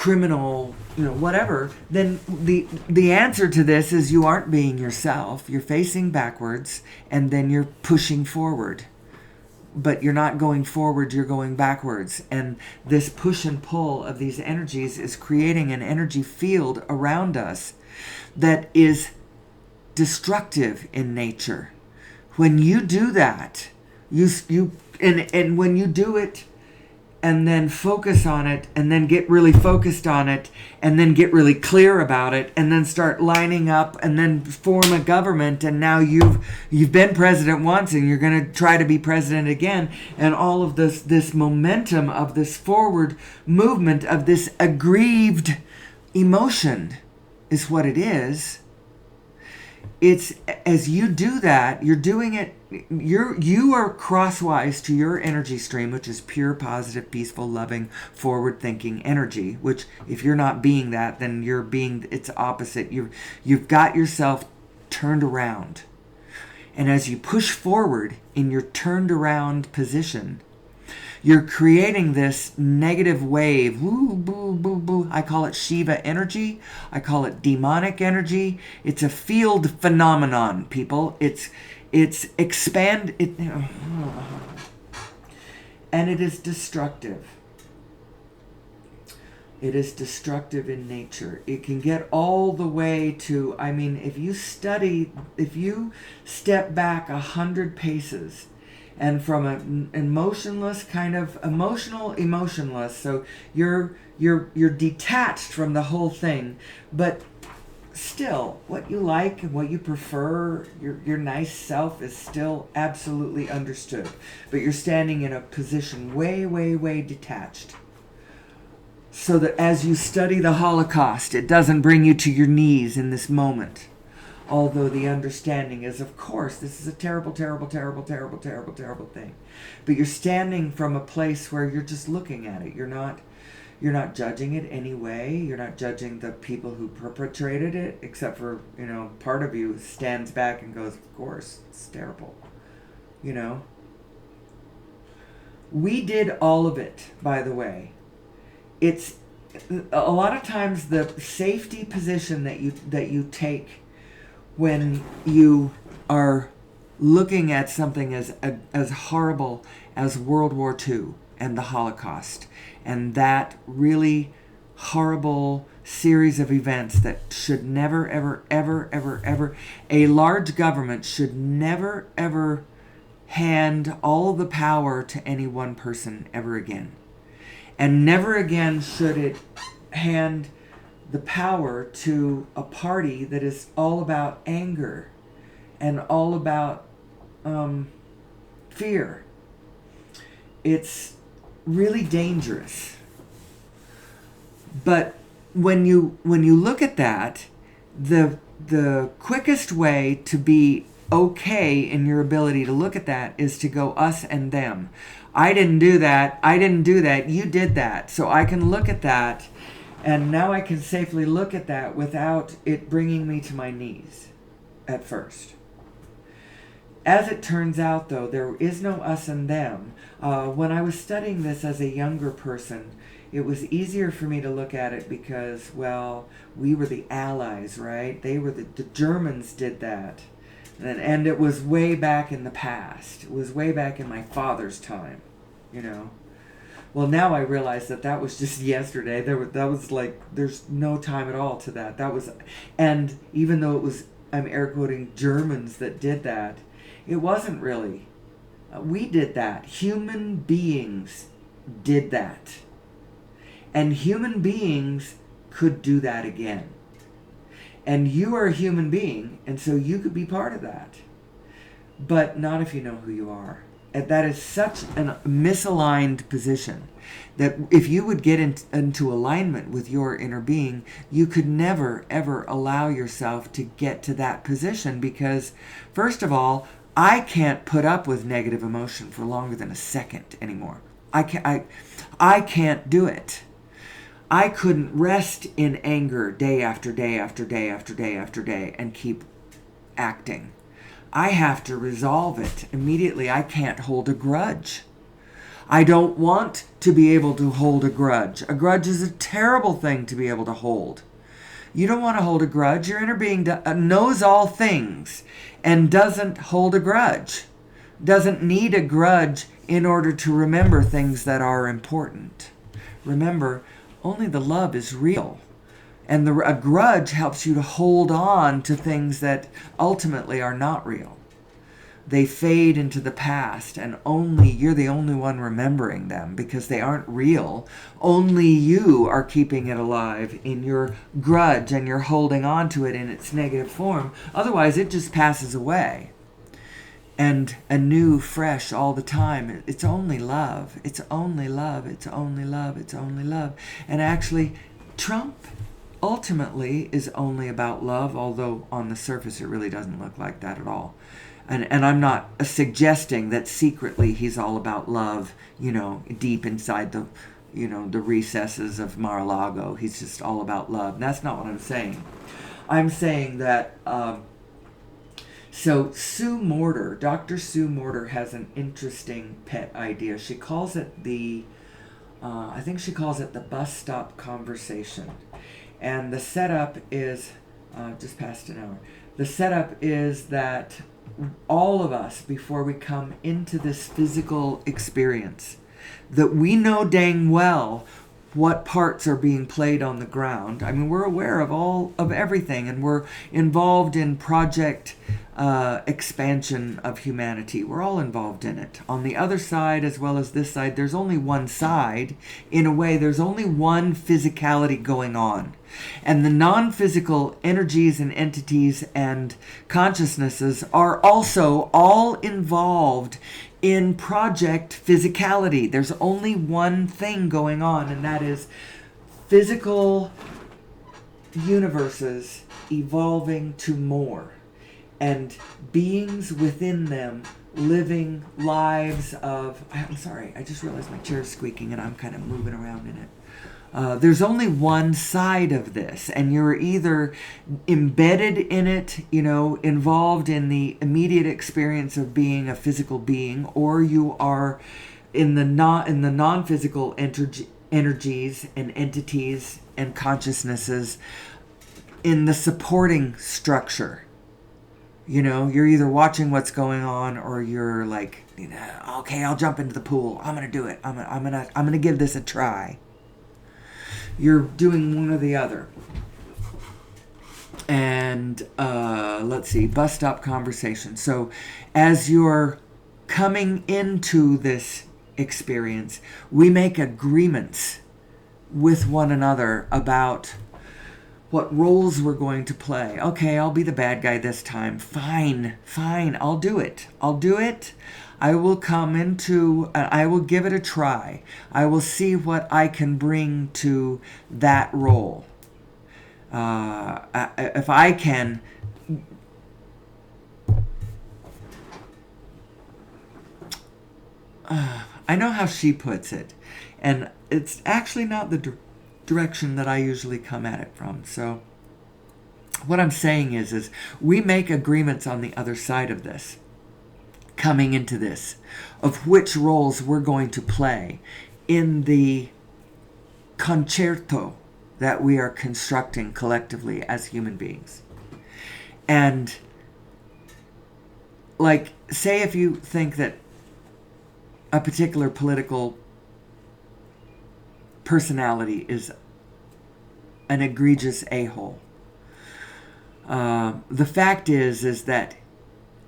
criminal, whatever, then the answer to this is you aren't being yourself. You're facing backwards, and then you're pushing forward. But you're not going forward, you're going backwards. And this push and pull of these energies is creating an energy field around us that is destructive in nature. When you do that, and when you do it and then focus on it, and then get really focused on it, and then get really clear about it, and then start lining up, and then form a government, and now you've been president once, and you're going to try to be president again, and all of this momentum of this forward movement of this aggrieved emotion is what it is. It's as you do that, you're doing it. You are crosswise to your energy stream, which is pure, positive, peaceful, loving, forward-thinking energy. Which, if you're not being that, then you're being its opposite. You've got yourself turned around, and as you push forward in your turned around position, you're creating this negative wave. Woo, boo, boo, boo. I call it Shiva energy. I call it demonic energy. It's a field phenomenon, people. It's and it is destructive. It is destructive in nature. It can get all the way to, if you step back 100 paces, and from an emotionless kind of emotionless, so you're detached from the whole thing, but still, what you like and what you prefer, your nice self is still absolutely understood. But you're standing in a position way, way, way detached. So that as you study the Holocaust, it doesn't bring you to your knees in this moment. Although the understanding is, of course, this is a terrible, terrible, terrible, terrible, terrible, terrible thing. But you're standing from a place where you're just looking at it. You're not judging it anyway. You're not judging the people who perpetrated it, except for, part of you stands back and goes, of course, it's terrible. We did all of it, by the way. It's a lot of times the safety position that you take when you are looking at something as horrible as World War II and the Holocaust, and that really horrible series of events that should never, ever, ever, ever, ever, a large government should never, ever hand all the power to any one person ever again. And never again should it hand the power to a party that is all about anger and all about fear. It's really dangerous. But when you look at that, the quickest way to be okay in your ability to look at that is to go us and them. I didn't do that. You did that. So I can look at that. And now I can safely look at that without it bringing me to my knees at first. As it turns out, though, there is no us and them. When I was studying this as a younger person, it was easier for me to look at it because, well, we were the Allies, right? The Germans did that. And it was way back in the past. It was way back in my father's time, Well, now I realize that was just yesterday. That was like, there's no time at all to that. And even though it was, I'm air quoting, Germans that did that, it wasn't really. We did that. Human beings did that. And human beings could do that again. And you are a human being, and so you could be part of that. But not if you know who you are. And that is such a misaligned position that if you would get into alignment with your inner being, you could never, ever allow yourself to get to that position because, first of all, I can't put up with negative emotion for longer than a second anymore. I can't do it. I couldn't rest in anger day after day after day after day after day and keep acting. I have to resolve it immediately. I can't hold a grudge. I don't want to be able to hold a grudge. A grudge is a terrible thing to be able to hold. You don't want to hold a grudge. Your inner being knows all things and doesn't hold a grudge. Doesn't need a grudge in order to remember things that are important. Remember, only the love is real. And a grudge helps you to hold on to things that ultimately are not real. They fade into the past, and you're the only one remembering them because they aren't real. Only you are keeping it alive in your grudge, and you're holding on to it in its negative form. Otherwise, it just passes away. And anew, fresh all the time. It's only love. It's only love. It's only love. It's only love. And actually, Trump ultimately is only about love, although on the surface it really doesn't look like that at all. And I'm not suggesting that secretly he's all about love, deep inside the recesses of Mar-a-Lago. He's just all about love. And that's not what I'm saying. I'm saying that, so Dr. Sue Morter has an interesting pet idea. She calls it I think she calls it the bus stop conversation. And the setup is, just past an hour, the setup is that all of us, before we come into this physical experience, that we know dang well what parts are being played on the ground. I mean, we're aware of everything, and we're involved in project expansion of humanity. We're all involved in it. On the other side, as well as this side, there's only one side. In a way, there's only one physicality going on. And the non-physical energies and entities and consciousnesses are also all involved in project physicality. There's only one thing going on, and that is physical universes evolving to more, and beings within them living lives of... I'm sorry, I just realized my chair is squeaking and I'm kind of moving around in it. There's only one side of this, and you're either embedded in it, involved in the immediate experience of being a physical being, or you are in the non-physical energies and entities and consciousnesses in the supporting structure. You're either watching what's going on, or you're like, okay, I'll jump into the pool. I'm gonna do it. I'm gonna give this a try. You're doing one or the other. And let's see, bus stop conversation. So as you're coming into this experience, we make agreements with one another about what roles we're going to play. Okay, I'll be the bad guy this time. Fine, I'll do it. I will I will give it a try. I will see what I can bring to that role. If I can... I know how she puts it, and it's actually not the direction that I usually come at it from. So what I'm saying is we make agreements on the other side of this, coming into this, of which roles we're going to play in the concerto that we are constructing collectively as human beings. And say if you think that a particular political personality is an egregious a-hole. The fact is that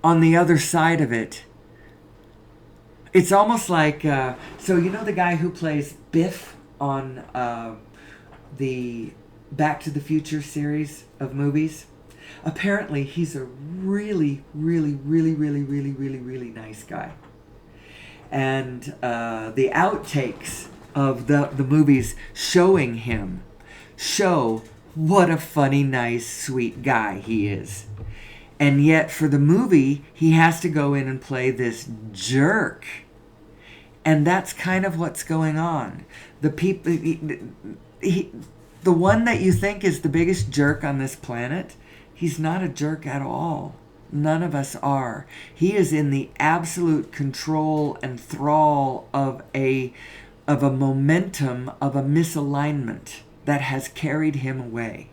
on the other side of it, it's almost like, so the guy who plays Biff on the Back to the Future series of movies? Apparently he's a really, really, really, really, really, really, really nice guy. And the outtakes of the movies showing him show what a funny, nice, sweet guy he is. And yet for the movie, he has to go in and play this jerk. And that's kind of what's going on. The people, the one that you think is the biggest jerk on this planet, he's not a jerk at all. None of us are. He is in the absolute control and thrall of a momentum, of a misalignment that has carried him away.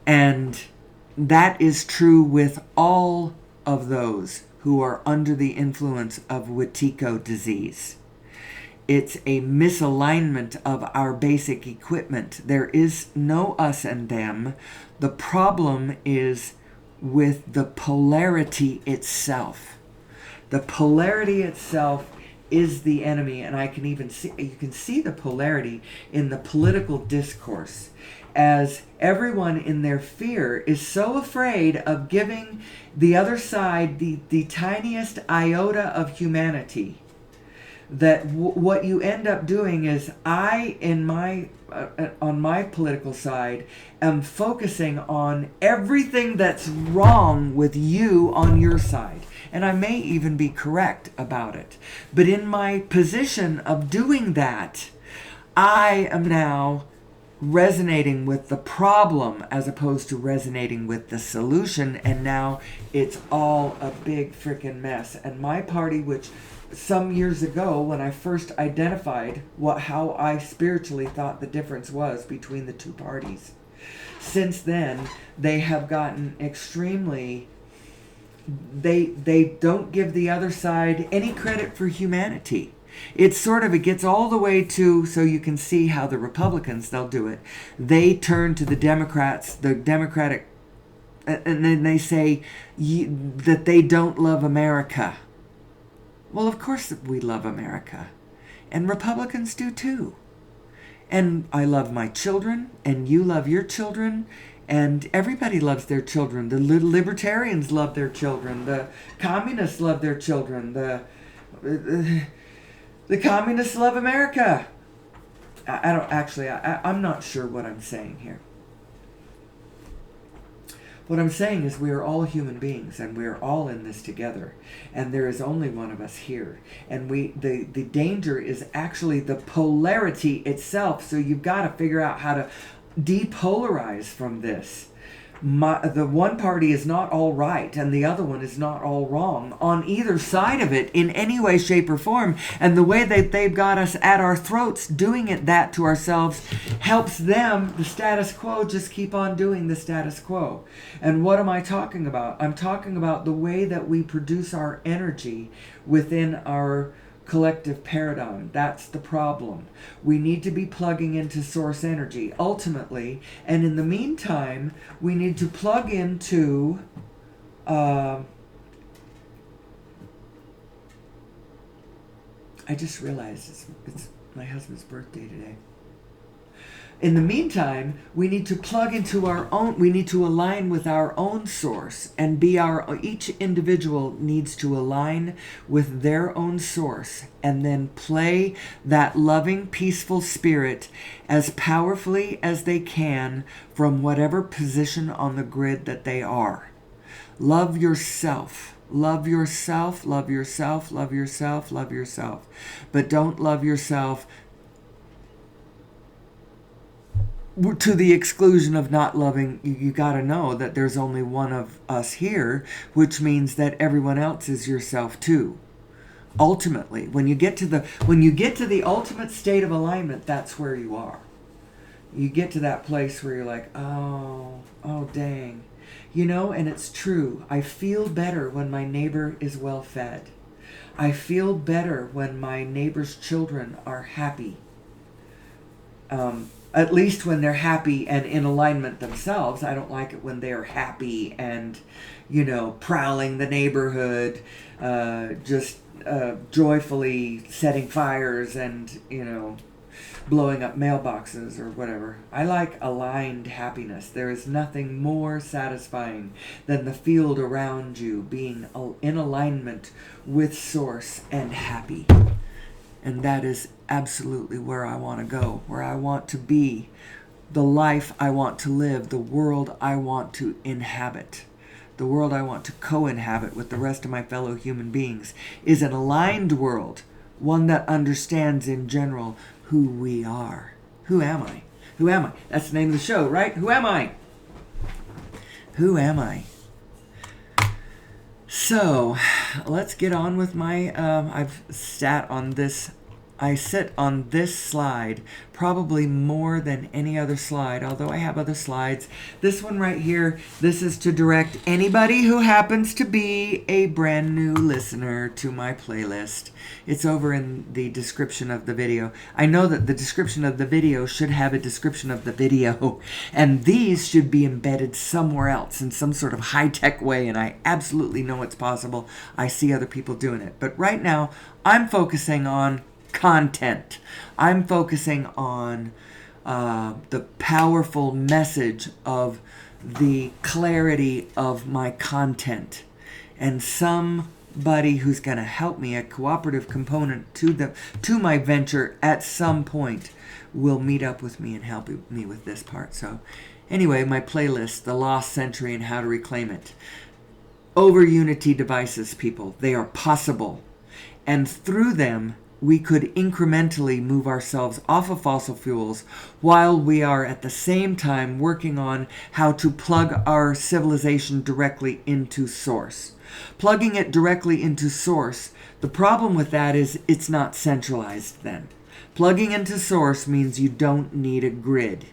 And that is true with all of those who are under the influence of Wetiko disease. It's a misalignment of our basic equipment. There is no us and them. The problem is with the polarity itself. The polarity itself is the enemy, and you can see the polarity in the political discourse, as everyone in their fear is so afraid of giving the other side the tiniest iota of humanity, that what you end up doing is on my political side, am focusing on everything that's wrong with you on your side. And I may even be correct about it. But in my position of doing that, I am now resonating with the problem as opposed to resonating with the solution. And now it's all a big freaking mess. And my party, which some years ago, when I first identified how I spiritually thought the difference was between the two parties, since then they have gotten extremely, they don't give the other side any credit for humanity. It gets all the way to, so you can see how the Republicans, they'll do it. They turn to the Democrats, the Democratic, and then they say that they don't love America. Well, of course we love America. And Republicans do too. And I love my children, and you love your children, and everybody loves their children. The libertarians love their children. The communists love their children. The communists love America. I'm not sure what I'm saying here. What I'm saying is we are all human beings, and we are all in this together, and there is only one of us here. And the danger is actually the polarity itself. So you've got to figure out how to depolarize from this. The one party is not all right, and the other one is not all wrong on either side of it in any way, shape, or form. And the way that they've got us at our throats doing that to ourselves helps them, the status quo, just keep on doing the status quo. And what am I talking about? I'm talking about the way that we produce our energy within our collective paradigm. That's the problem. We need to be plugging into source energy ultimately, and in the meantime we need to plug into I just realized it's my husband's birthday today. In the meantime, we need to plug into we need to align with our own source and each individual needs to align with their own source and then play that loving, peaceful spirit as powerfully as they can from whatever position on the grid that they are. Love yourself. Love yourself, love yourself, love yourself, love yourself. But don't love yourself to the exclusion of not loving. You got to know that there's only one of us here, which means that everyone else is yourself too. Ultimately, when you get to the ultimate state of alignment, that's where you are. You get to that place where you're like, oh dang. And it's true. I feel better when my neighbor is well fed. I feel better when my neighbor's children are happy. At least when they're happy and in alignment themselves. I don't like it when they're happy and, prowling the neighborhood, just joyfully setting fires and, blowing up mailboxes or whatever. I like aligned happiness. There is nothing more satisfying than the field around you being in alignment with source and happy. And that is absolutely where I want to go, where I want to be, the life I want to live, the world I want to inhabit, the world I want to co-inhabit with the rest of my fellow human beings is an aligned world, one that understands in general who we are. Who am I? Who am I? That's the name of the show, right? Who am I? Who am I? So, let's get on with my, I sit on this slide probably more than any other slide, although I have other slides. This one right here, this is to direct anybody who happens to be a brand new listener to my playlist. It's over in the description of the video. I know that the description of the video should have a description of the video, and these should be embedded somewhere else in some sort of high-tech way, and I absolutely know it's possible. I see other people doing it. But right now, I'm focusing on content. I'm focusing on the powerful message of the clarity of my content, and somebody who's going to help me, a cooperative component to my venture at some point, will meet up with me and help me with this part. So anyway, my playlist, The Lost Century and How to Reclaim It. Over Unity devices, people, they are possible, and through them we could incrementally move ourselves off of fossil fuels while we are at the same time working on how to plug our civilization directly into source. Plugging it directly into source, the problem with that is it's not centralized then. Plugging into source means you don't need a grid.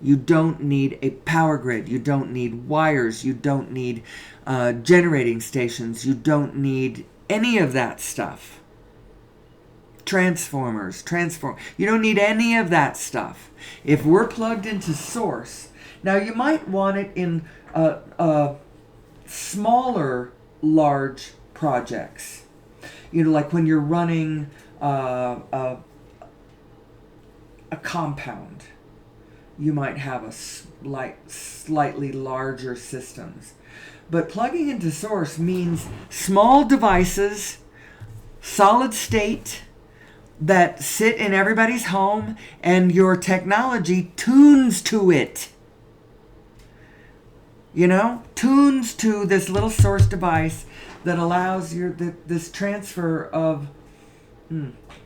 You don't need a power grid. You don't need wires. You don't need generating stations. You don't need any of that stuff. Transformers, you don't need any of that stuff. If we're plugged into source, now you might want it in smaller, large projects. You know, like when you're running a compound, you might have a slightly larger systems. But plugging into source means small devices, solid state, that sit in everybody's home, and your technology tunes to it. You know, tunes to this little source device that allows this transfer of...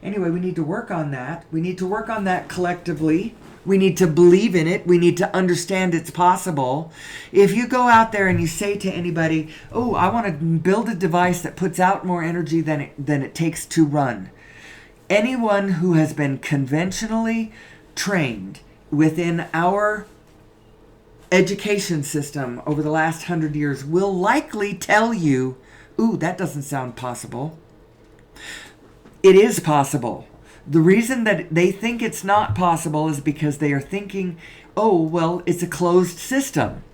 Anyway, we need to work on that. We need to work on that collectively. We need to believe in it. We need to understand it's possible. If you go out there and you say to anybody, oh, I want to build a device that puts out more energy than it takes to run. Anyone who has been conventionally trained within our education system over the last 100 years will likely tell you, ooh, that doesn't sound possible. It is possible. The reason that they think it's not possible is because they are thinking, oh, well, it's a closed system.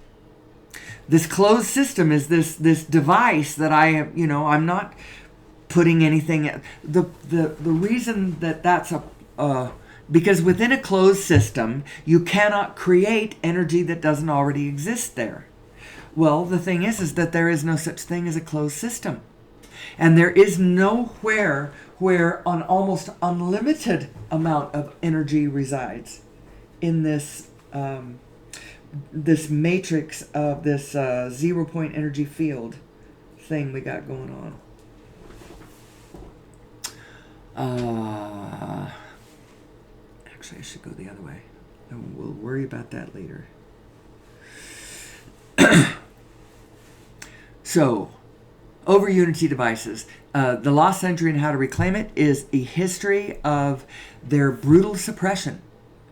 This closed system is this device that I'm not putting anything. The reason that's because within a closed system you cannot create energy that doesn't already exist there. Well, the thing is that there is no such thing as a closed system, and there is nowhere where an almost unlimited amount of energy resides in this this matrix of this 0 point energy field thing we got going on. Actually, I should go the other way. And we'll worry about that later. So, over Unity devices. The Lost Century and How to Reclaim It is a history of their brutal suppression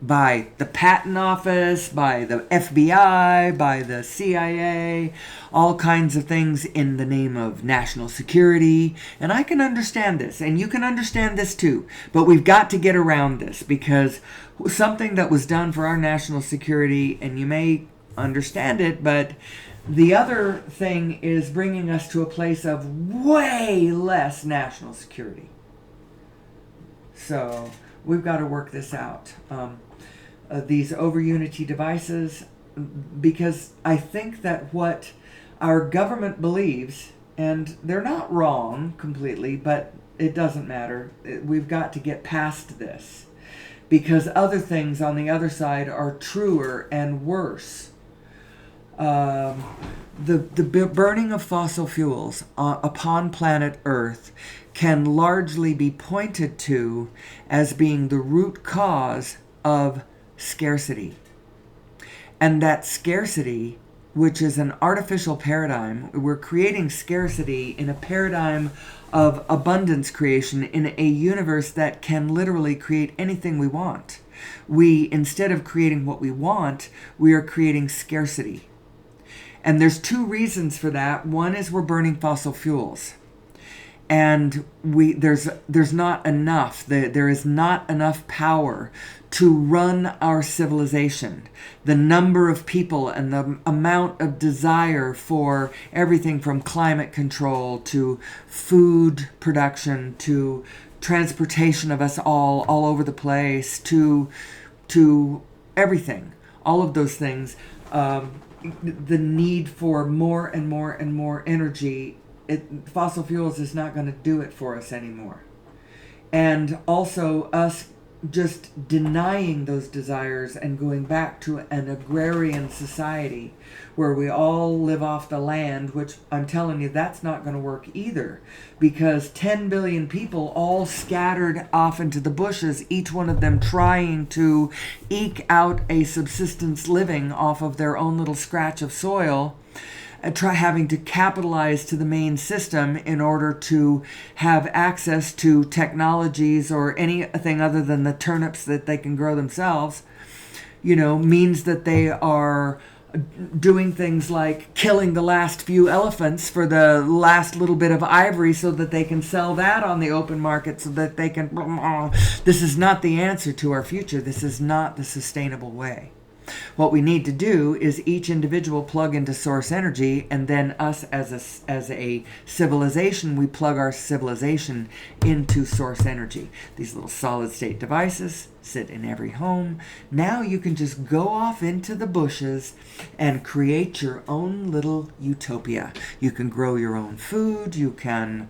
by the Patent Office, by the FBI, by the CIA, all kinds of things in the name of national security. And I can understand this, and you can understand this too. But we've got to get around this, because something that was done for our national security, and you may understand it, but the other thing is bringing us to a place of way less national security. So we've got to work this out. These over Unity devices, because I think that what our government believes, and they're not wrong completely, but it doesn't matter. We've got to get past this, because other things on the other side are truer and worse. The burning of fossil fuels upon planet Earth can largely be pointed to as being the root cause of scarcity. And that scarcity which is an artificial paradigm. We're creating scarcity in a paradigm of abundance creation in a universe that can literally create anything we want. We, instead of creating what we want, we are creating scarcity. And there's two reasons for that. One is we're burning fossil fuels. And there's not enough. There is not enough power to run our civilization. The number of people and the amount of desire for everything from climate control to food production to transportation of us all over the place to everything. All of those things. The need for more and more and more energy. Fossil fuels is not going to do it for us anymore. And also us just denying those desires and going back to an agrarian society where we all live off the land, which I'm telling you, that's not going to work either, because 10 billion people all scattered off into the bushes, each one of them trying to eke out a subsistence living off of their own little scratch of soil, having to capitalize to the main system in order to have access to technologies or anything other than the turnips that they can grow themselves, means that they are doing things like killing the last few elephants for the last little bit of ivory so that they can sell that on the open market so that they can... This is not the answer to our future. This is not the sustainable way. What we need to do is each individual plug into source energy, and then us as a civilization, we plug our civilization into source energy. These little solid state devices sit in every home. Now you can just go off into the bushes and create your own little utopia. You can grow your own food. You can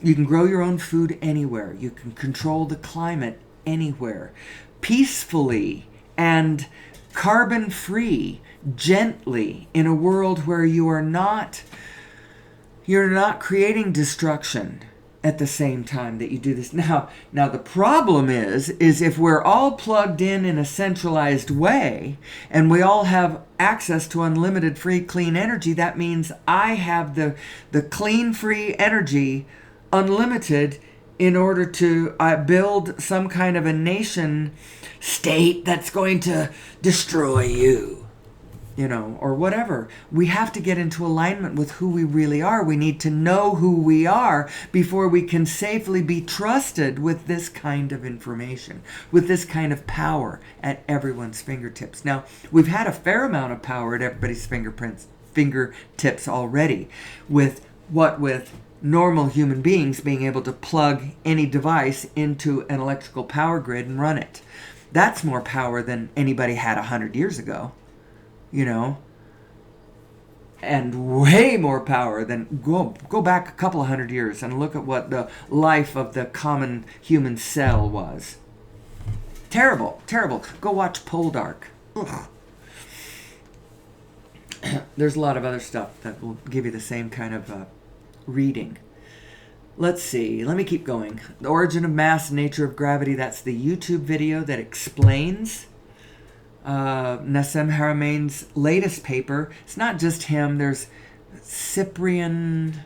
grow your own food anywhere. You can control the climate anywhere, peacefully and carbon-free, gently, in a world where you're not creating destruction at the same time that you do this. Now the problem is if we're all plugged in a centralized way and we all have access to unlimited free clean energy, that means I have the clean free energy unlimited in order to build some kind of a nation state that's going to destroy you, or whatever. We have to get into alignment with who we really are. We need to know who we are before we can safely be trusted with this kind of information, with this kind of power at everyone's fingertips. Now, we've had a fair amount of power at everybody's fingertips already, with normal human beings being able to plug any device into an electrical power grid and run it. That's more power than anybody had 100 years ago, and way more power than go back a couple of 100 years and look at what the life of the common human cell was. Terrible. Go watch Poldark. Ugh. There's a lot of other stuff that will give you the same kind of reading. Let's see. Let me keep going. The Origin of Mass and Nature of Gravity. That's the YouTube video that explains Nassim Harameyn's latest paper. It's not just him. There's Cyprian...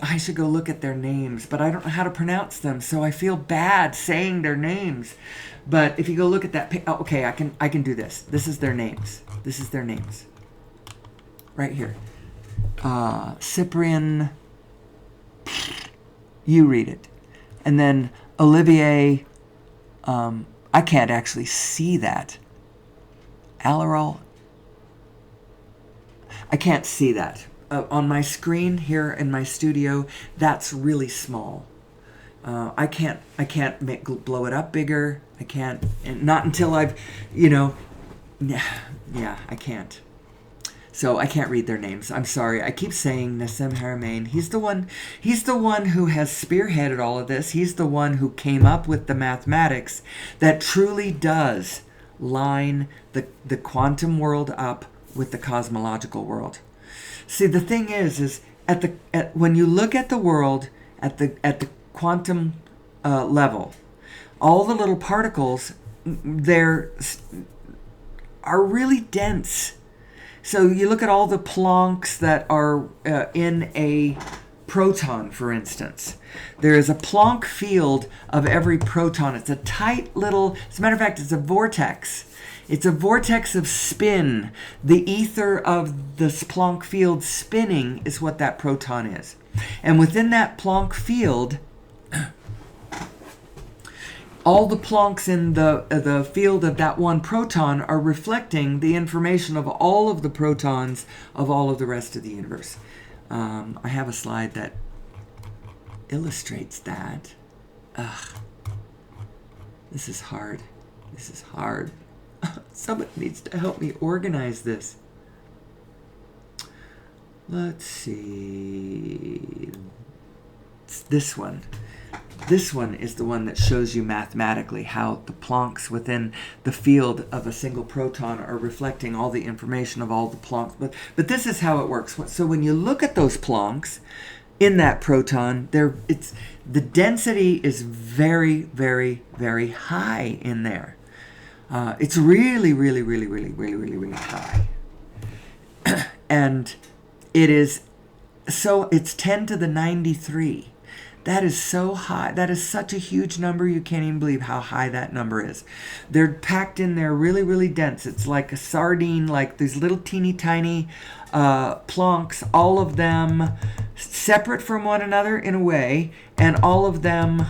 I should go look at their names, but I don't know how to pronounce them, so I feel bad saying their names. But if you go look at that... okay, I can do this. This is their names. Right here. Cyprian... You read it. And then Olivier, I can't actually see that. Alaral, I can't see that. On my screen here in my studio, that's really small. I can't blow it up bigger. I can't, and not until I've, yeah, I can't. So I can't read their names. I'm sorry. I keep saying Nassim Harameyn. He's the one who has spearheaded all of this. He's the one who came up with the mathematics that truly does line the quantum world up with the cosmological world. See, the thing is when you look at the world at the quantum level, all the little particles are really dense. So you look at all the Plancks that are in a proton, for instance. There is a Planck field of every proton. It's a tight little, as a matter of fact, it's a vortex. It's a vortex of spin. The ether of the Planck field spinning is what that proton is. And within that Planck field, all the Plancks in the field of that one proton are reflecting the information of all of the protons of all of the rest of the universe. I have a slide that illustrates that. Ugh. This is hard. This is hard. Somebody needs to help me organize this. Let's see. It's this one. This one is the one that shows you mathematically how the Plancks within the field of a single proton are reflecting all the information of all the Plancks. But this is how it works. So when you look at those Plancks in that proton, the density is very, very, very high in there. It's really, really, really, really, really, really, really high. And it is, so it's 10 to the 93. That is so high. That is such a huge number. You can't even believe how high that number is. They're packed in there really, really dense. It's like a sardine, like these little teeny tiny Plancks, all of them separate from one another in a way, and all of them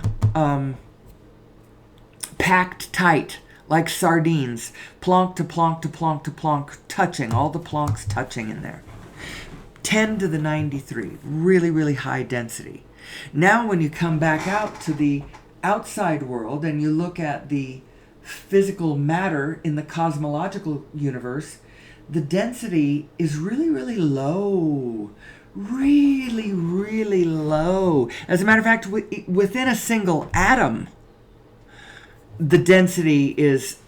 packed tight like sardines, Planck to Planck to Planck to Planck, touching, all the Plancks touching in there. 10 to the 93, really, really high density. Now when you come back out to the outside world and you look at the physical matter in the cosmological universe, the density is really, really low. Really, really low. As a matter of fact, within a single atom, the density is,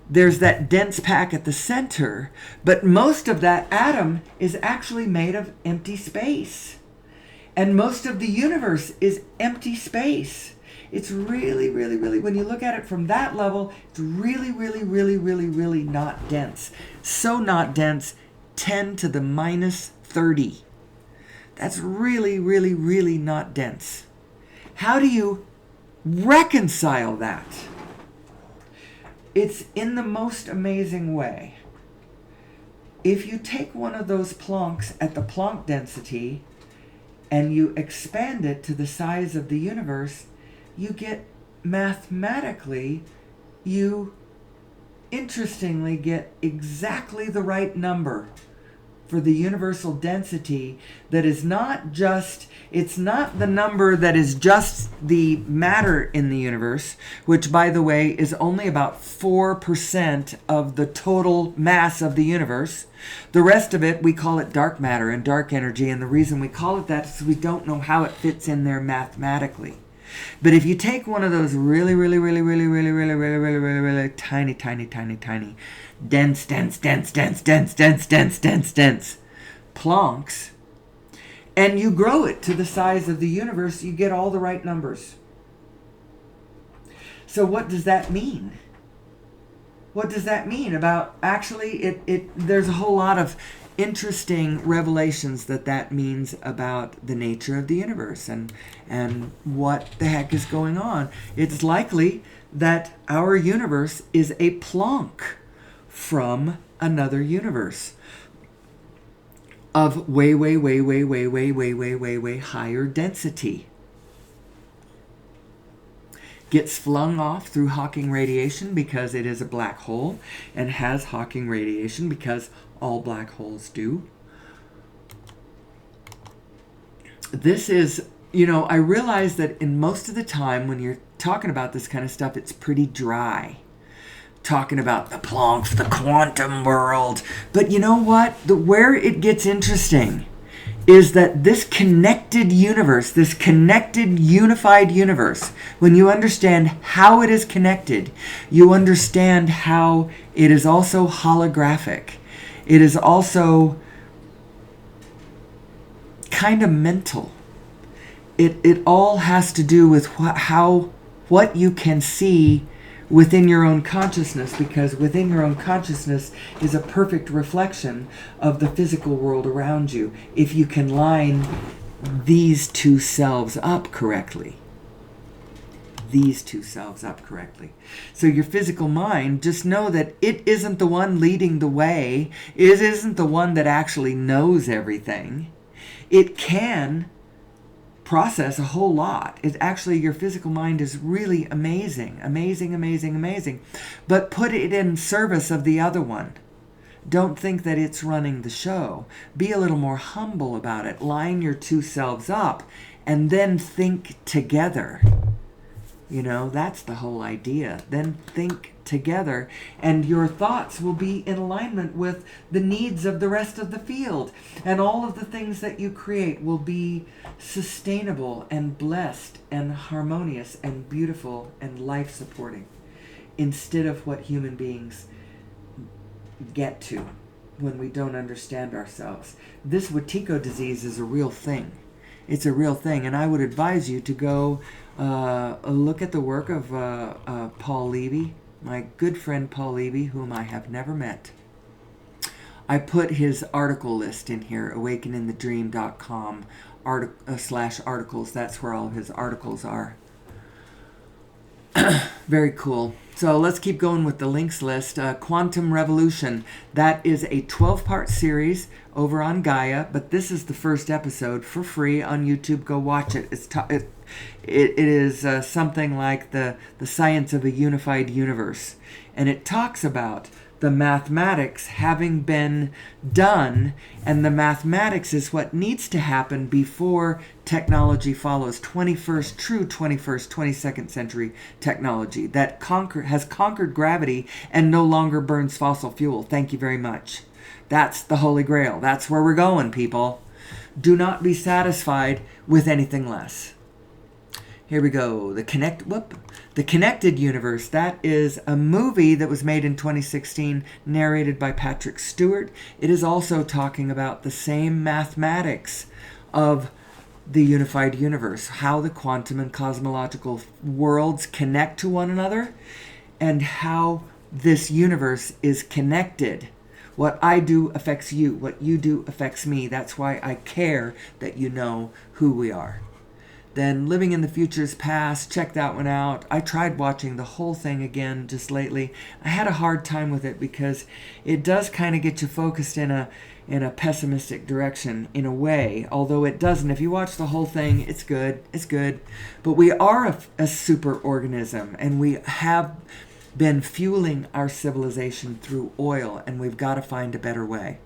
there's that dense pack at the center, but most of that atom is actually made of empty space. And most of the universe is empty space. It's really, really, really, when you look at it from that level, it's really, really, really, really, really not dense. So not dense, 10 to the minus 30. That's really, really, really not dense. How do you reconcile that? It's in the most amazing way. If you take one of those Plancks at the Planck density and you expand it to the size of the universe, you get mathematically, you interestingly get exactly the right number for the universal density that is not just, it's not the number that is just the matter in the universe, which by the way is only about 4% of the total mass of the universe. The rest of it, we call it dark matter and dark energy, and the reason we call it that is we don't know how it fits in there mathematically. But if you take one of those really, really, really, really, really, really, really, really, really, really tiny, tiny, tiny, tiny, dense Plancks, and you grow it to the size of the universe, you get all the right numbers. So what does that mean? What does that mean about, actually, there's a whole lot of interesting revelations that means about the nature of the universe and what the heck is going on. It's likely that our universe is a Planck from another universe of way, way, way, way, way, way, way, way, way, way higher density. Gets flung off through Hawking radiation because it is a black hole and has Hawking radiation because all black holes do. This is, I realize that in most of the time when you're talking about this kind of stuff, it's pretty dry. Talking about the Planck, the quantum world. But you know what? Where it gets interesting is that this connected universe, this connected, unified universe, when you understand how it is connected, you understand how it is also holographic. It is also kind of mental. It all has to do with what you can see within your own consciousness, because within your own consciousness is a perfect reflection of the physical world around you, if you can line these two selves up correctly. These two selves up correctly. So your physical mind, just know that it isn't the one leading the way. It isn't the one that actually knows everything. It can process a whole lot. It actually, your physical mind is really amazing, amazing, amazing, amazing. But put it in service of the other one. Don't think that it's running the show. Be a little more humble about it. Line your two selves up and then think together. You know, that's the whole idea. Then think together, and your thoughts will be in alignment with the needs of the rest of the field. And all of the things that you create will be sustainable and blessed and harmonious and beautiful and life-supporting, instead of what human beings get to when we don't understand ourselves. This Wetiko disease is a real thing. It's a real thing, and I would advise you to go look at the work of Paul Levy, my good friend Paul Levy, whom I have never met. I put his article list in here, awakeningthedream.com /articles. That's where all of his articles are. Very cool. So let's keep going with the links list. Quantum Revolution. That is a 12-part series over on Gaia, but this is the first episode for free on YouTube. Go watch it. It is something like the science of a unified universe. And it talks about the mathematics having been done, and the mathematics is what needs to happen before technology follows. 21st, true 21st, 22nd century technology that has conquered gravity and no longer burns fossil fuel. Thank you very much. That's the Holy Grail. That's where we're going, people. Do not be satisfied with anything less. Here we go. The Connected Universe. That is a movie that was made in 2016, narrated by Patrick Stewart. It is also talking about the same mathematics of the unified universe, how the quantum and cosmological worlds connect to one another, and how this universe is connected. What I do affects you. What you do affects me. That's why I care that you know who we are. Then Living in the Future's Past, check that one out. I tried watching the whole thing again just lately. I had a hard time with it because it does kind of get you focused in a pessimistic direction in a way, although it doesn't. If you watch the whole thing, it's good. It's good. But we are a super organism, and we have been fueling our civilization through oil, and we've got to find a better way.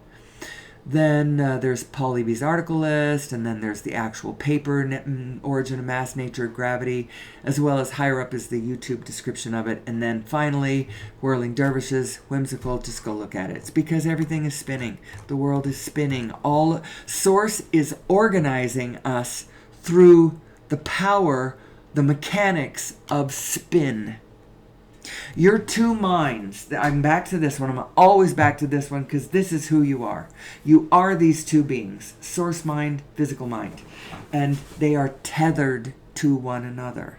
Then there's Paul Levy's article list, and then there's the actual paper, Origin of Mass, Nature of Gravity, as well as higher up is the YouTube description of it. And then finally, Whirling Dervishes, whimsical, just go look at it. It's because everything is spinning. The world is spinning. All Source is organizing us through the power, the mechanics of spin. Your two minds, I'm back to this one, I'm always back to this one because this is who you are. You are these two beings, source mind, physical mind, and they are tethered to one another,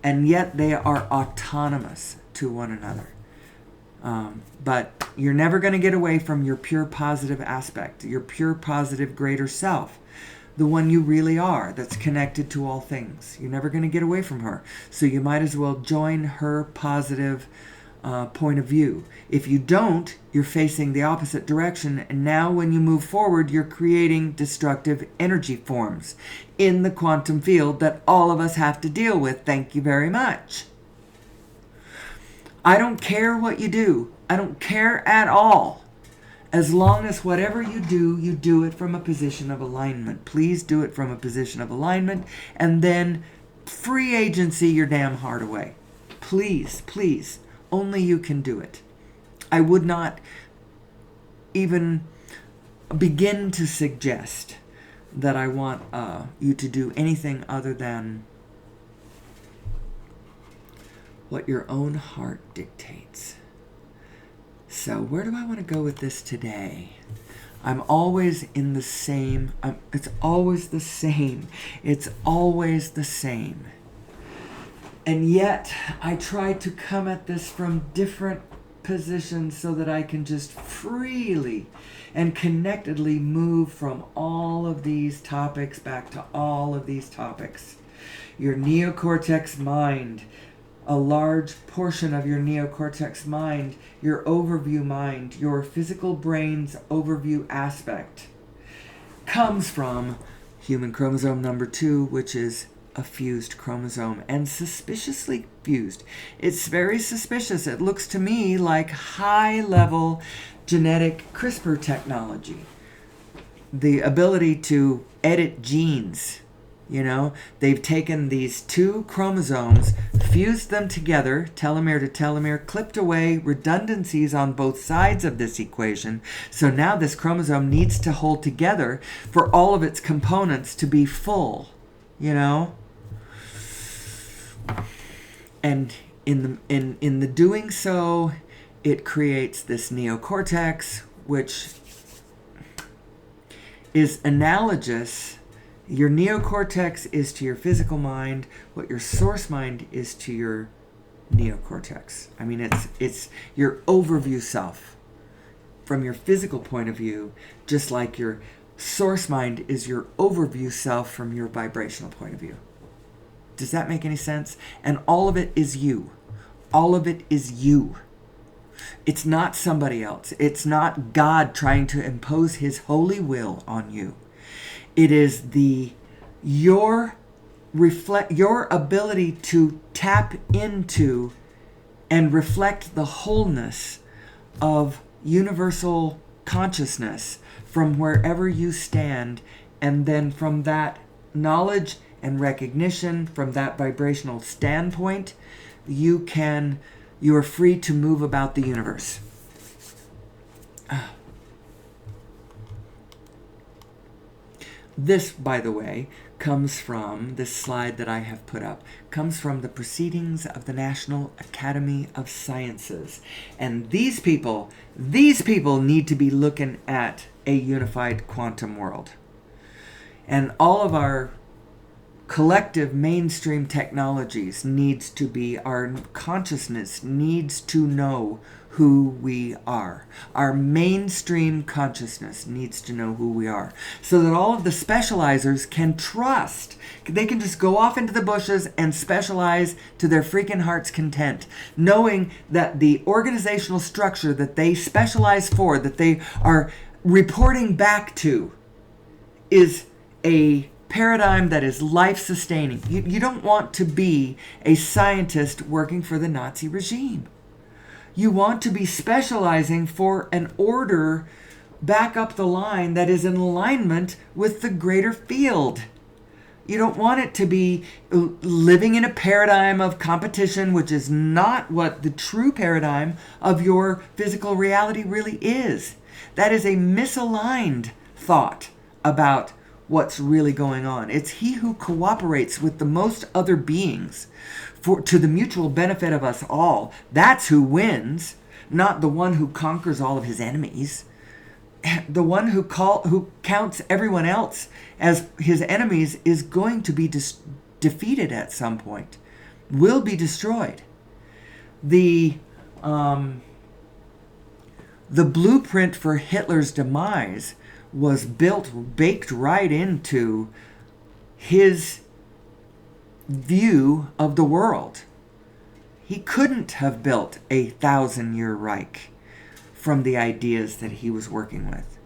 and yet they are autonomous to one another. But you're never going to get away from your pure positive aspect, your pure positive greater self. The one you really are, that's connected to all things. You're never going to get away from her. So you might as well join her positive point of view. If you don't, you're facing the opposite direction. And now when you move forward, you're creating destructive energy forms in the quantum field that all of us have to deal with. Thank you very much. I don't care what you do. I don't care at all. As long as whatever you do it from a position of alignment. Please do it from a position of alignment, and then free agency your damn heart away. Please, please. Only you can do it. I would not even begin to suggest that I want you to do anything other than what your own heart dictates. So where do I want to go with this today? I'm always in the same. It's always the same. It's always the same. And yet, I try to come at this from different positions so that I can just freely and connectedly move from all of these topics back to all of these topics. Your neocortex mind, a large portion of your neocortex mind, your overview mind, your physical brain's overview aspect, comes from human chromosome number 2, which is a fused chromosome, and suspiciously fused. It's very suspicious. It looks to me like high-level genetic CRISPR technology. The ability to edit genes. You know, they've taken these 2 chromosomes, fused them together, telomere to telomere, clipped away redundancies on both sides of this equation. So now this chromosome needs to hold together for all of its components to be full, you know? And in the doing so, it creates this neocortex, which is analogous. Your neocortex is to your physical mind what your source mind is to your neocortex. I mean, it's your overview self from your physical point of view, just like your source mind is your overview self from your vibrational point of view. Does that make any sense? And all of it is you. All of it is you. It's not somebody else. It's not God trying to impose his holy will on you. It is your ability to tap into and reflect the wholeness of universal consciousness from wherever you stand, and then from that knowledge and recognition, from that vibrational standpoint, you are free to move about the universe. This, by the way, comes from this slide that I have put up, comes from the Proceedings of the National Academy of Sciences. And these people need to be looking at a unified quantum world. And all of our collective mainstream technologies needs to be, our consciousness needs to know who we are. Our mainstream consciousness needs to know who we are, so that all of the specializers can trust. They can just go off into the bushes and specialize to their freaking heart's content, knowing that the organizational structure that they specialize for, that they are reporting back to, is a paradigm that is life-sustaining. You don't want to be a scientist working for the Nazi regime. You want to be specializing for an order back up the line that is in alignment with the greater field. You don't want it to be living in a paradigm of competition, which is not what the true paradigm of your physical reality really is. That is a misaligned thought about what's really going on. It's he who cooperates with the most other beings to the mutual benefit of us all. That's who wins, not the one who conquers all of his enemies. The one who counts everyone else as his enemies is going to be defeated at some point, will be destroyed. The blueprint for Hitler's demise was baked right into his view of the world. He couldn't have built a 1,000-year Reich from the ideas that he was working with.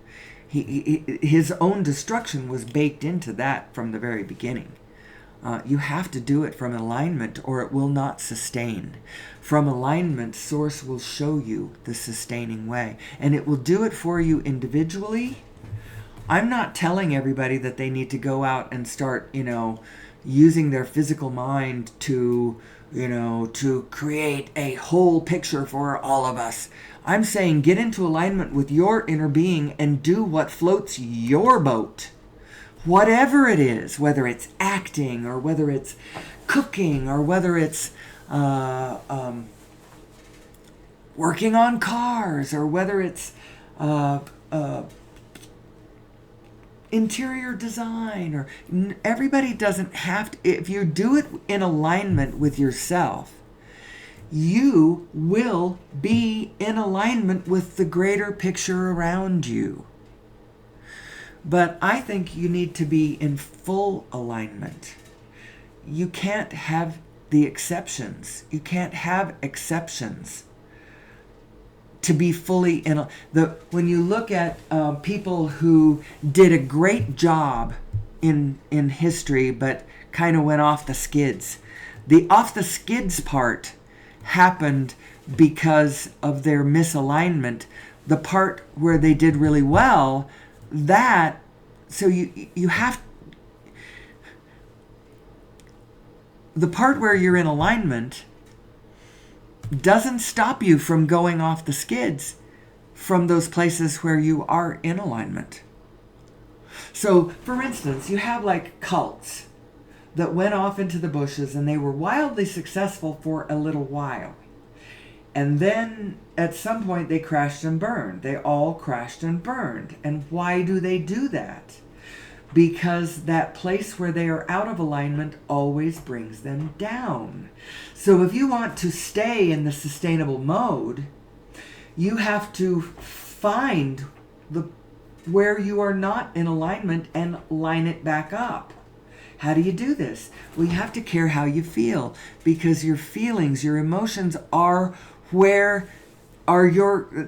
His own destruction was baked into that from the very beginning. You have to do it from alignment or it will not sustain. From alignment, Source will show you the sustaining way. And it will do it for you individually. I'm not telling everybody that they need to go out and start, using their physical mind to create a whole picture for all of us. I'm saying get into alignment with your inner being and do what floats your boat. Whatever it is, whether it's acting or whether it's cooking or whether it's working on cars or whether it's interior design, or everybody doesn't have to. If you do it in alignment with yourself, you will be in alignment with the greater picture around you. But I think you need to be in full alignment. You can't have the exceptions. You can't have exceptions to be fully in when you look at people who did a great job in history but kind of went off the skids. The off the skids part happened because of their misalignment. The part where they did really well, so you have the part where you're in alignment doesn't stop you from going off the skids from those places where you are in alignment. So, for instance, you have like cults that went off into the bushes and they were wildly successful for a little while. And then at some point they crashed and burned. They all crashed and burned. And why do they do that? Because that place where they are out of alignment always brings them down. So if you want to stay in the sustainable mode, you have to find where you are not in alignment and line it back up. How do you do this? Well, you have to care how you feel, because your feelings, your emotions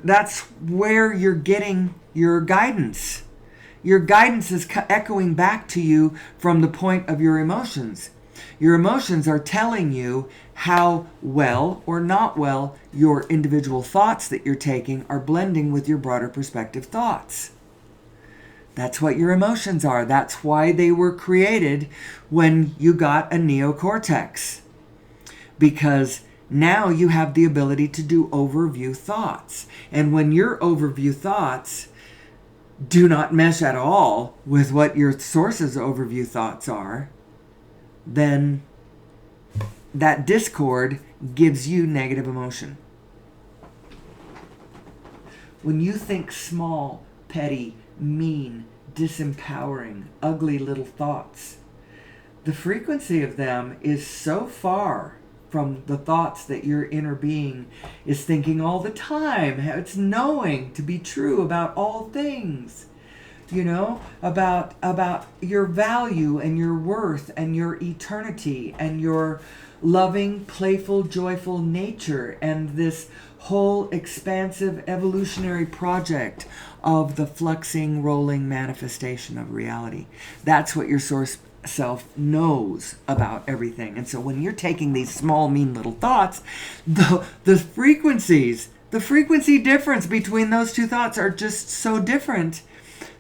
that's where you're getting your guidance. Your guidance is echoing back to you from the point of your emotions. Your emotions are telling you how well or not well your individual thoughts that you're taking are blending with your broader perspective thoughts. That's what your emotions are. That's why they were created when you got a neocortex. Because now you have the ability to do overview thoughts. And when your overview thoughts do not mesh at all with what your source's overview thoughts are, then that discord gives you negative emotion. When you think small, petty, mean, disempowering, ugly little thoughts, the frequency of them is so far from the thoughts that your inner being is thinking all the time. It's knowing to be true about all things. About your value and your worth and your eternity and your loving, playful, joyful nature, and this whole expansive evolutionary project of the fluxing, rolling manifestation of reality. That's what your source self knows about everything. And so when you're taking these small, mean little thoughts, the frequency difference between those two thoughts are just so different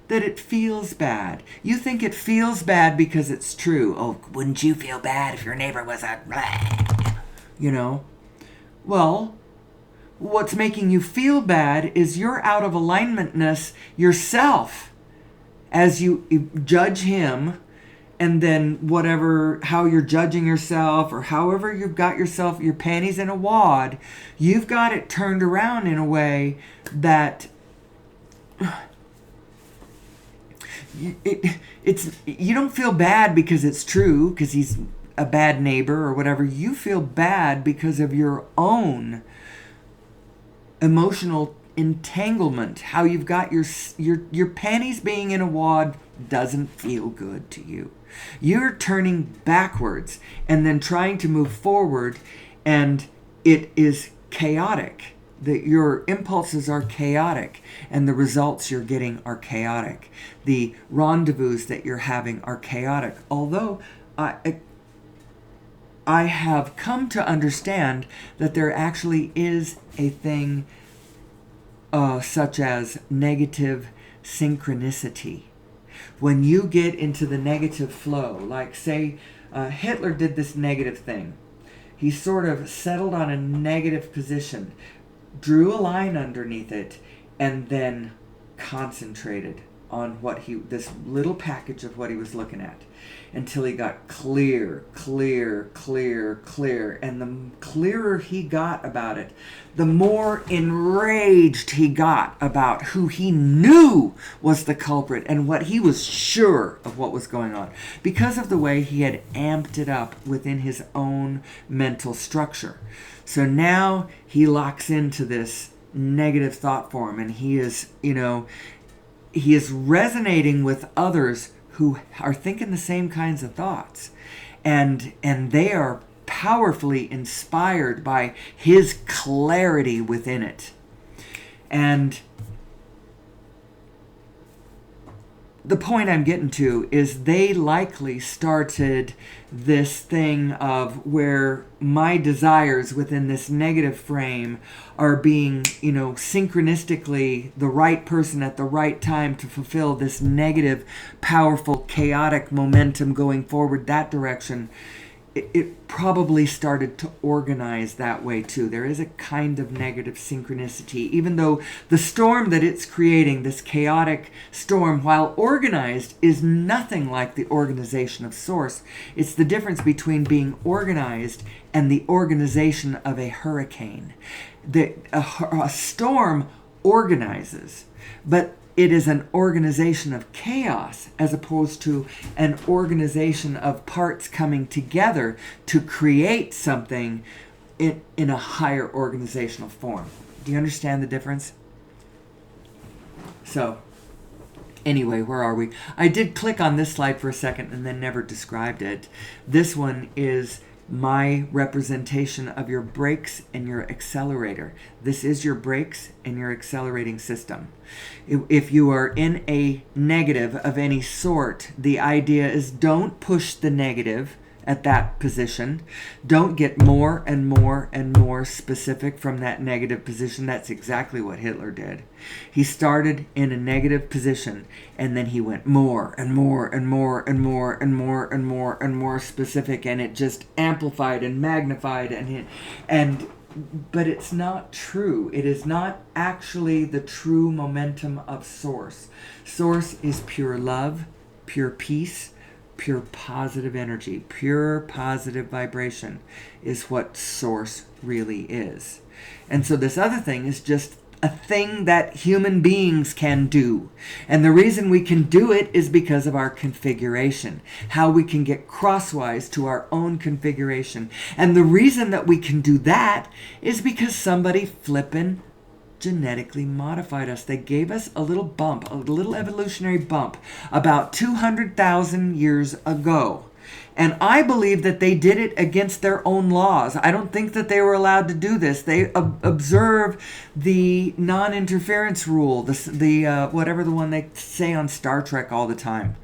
that it feels bad. You think it feels bad because it's true. Oh, wouldn't you feel bad if your neighbor was a blah? Well, what's making you feel bad is you're out of alignmentness yourself as you judge him. And then how you're judging yourself, or however you've got yourself, your panties in a wad, you've got it turned around in a way that you don't feel bad because it's true, because he's a bad neighbor or whatever. You feel bad because of your own emotional entanglement. How you've got your panties being in a wad doesn't feel good to you. You're turning backwards and then trying to move forward, and it is chaotic. Your impulses are chaotic, and the results you're getting are chaotic. The rendezvous that you're having are chaotic. Although I have come to understand that there actually is a thing such as negative synchronicity. When you get into the negative flow, like say Hitler did this negative thing. He sort of settled on a negative position, drew a line underneath it, and then concentrated this little package of what he was looking at, until he got clear, clear, clear, clear. And the clearer he got about it, the more enraged he got about who he knew was the culprit and what he was sure of what was going on, because of the way he had amped it up within his own mental structure. So now he locks into this negative thought form, and he is resonating with others who are thinking the same kinds of thoughts, and they are powerfully inspired by his clarity within it. And the point I'm getting to is they likely started this thing of where my desires within this negative frame are being, synchronistically the right person at the right time to fulfill this negative, powerful, chaotic momentum going forward that direction. It probably started to organize that way too. There is a kind of negative synchronicity, even though the storm that it's creating, this chaotic storm, while organized, is nothing like the organization of Source. It's the difference between being organized and the organization of a hurricane. A storm organizes, but it is an organization of chaos as opposed to an organization of parts coming together to create something in a higher organizational form. Do you understand the difference? So, anyway, where are we? I did click on this slide for a second and then never described it. This one is my representation of your brakes and your accelerator. This is your brakes and your accelerating system. If you are in a negative of any sort, the idea is don't push the negative at that position. Don't get more and more and more specific from that negative position. That's exactly what Hitler did. He started in a negative position, and then he went more and more and more and more and more and more and more specific, and it just amplified and magnified but it's not true. It is not actually the true momentum of Source. Source is pure love, pure peace, pure positive energy, pure positive vibration is what Source really is. And so this other thing is just a thing that human beings can do. And the reason we can do it is because of our configuration, how we can get crosswise to our own configuration. And the reason that we can do that is because somebody flippin' genetically modified us. They gave us a little bump, a little evolutionary bump about 200,000 years ago. And I believe that they did it against their own laws. I don't think that they were allowed to do this. They observe the non-interference rule, the whatever the one they say on Star Trek all the time.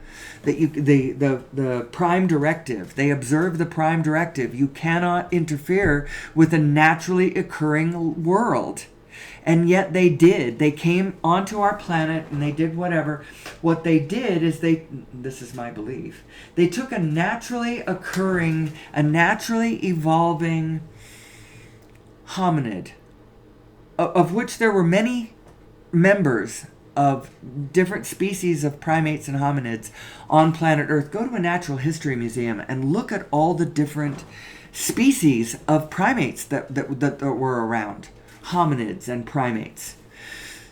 The prime directive. They observe the prime directive. You cannot interfere with a naturally occurring world. And yet they did. They came onto our planet and they did whatever. What they did is this is my belief, they took a naturally occurring, a naturally evolving hominid, of which there were many members of different species of primates and hominids on planet Earth. Go to a natural history museum and look at all the different species of primates that were around. Hominids and primates.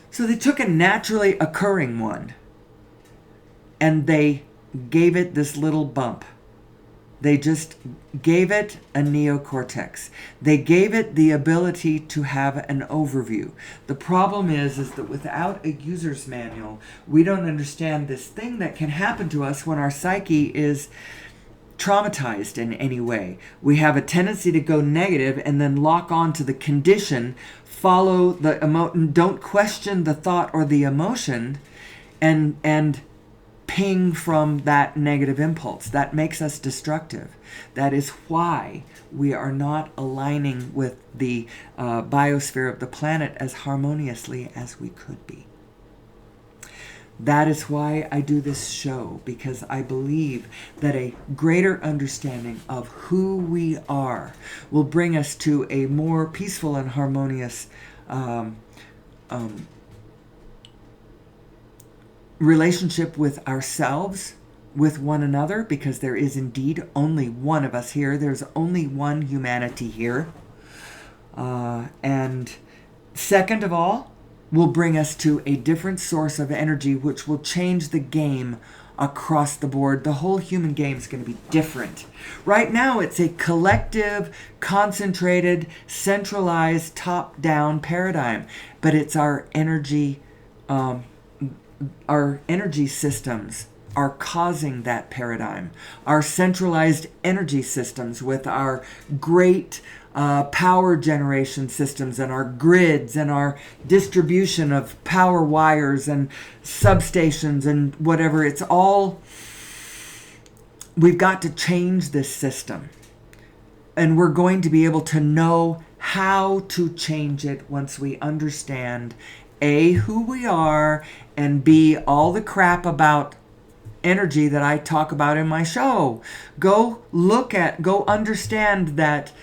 So they took a naturally occurring one and they gave it this little bump. They just gave it a neocortex. They gave it the ability to have an overview. The problem is that without a user's manual, we don't understand this thing that can happen to us when our psyche is traumatized in any way. We have a tendency to go negative and then lock on to the condition, follow the emotion, don't question the thought or the emotion, and ping from that negative impulse. That makes us destructive. That is why we are not aligning with the biosphere of the planet as harmoniously as we could be. That is why I do this show, because I believe that a greater understanding of who we are will bring us to a more peaceful and harmonious relationship with ourselves, with one another, because there is indeed only one of us here. There's only one humanity here. And second of all, will bring us to a different source of energy, which will change the game across the board. The whole human game is going to be different. Right now, it's a collective, concentrated, centralized, top-down paradigm, but it's our energy systems are causing that paradigm. Our centralized energy systems with our great power generation systems and our grids and our distribution of power wires and substations and whatever. It's all, we've got to change this system. And we're going to be able to know how to change it once we understand A, who we are, and B, all the crap about energy that I talk about in my show. Go understand that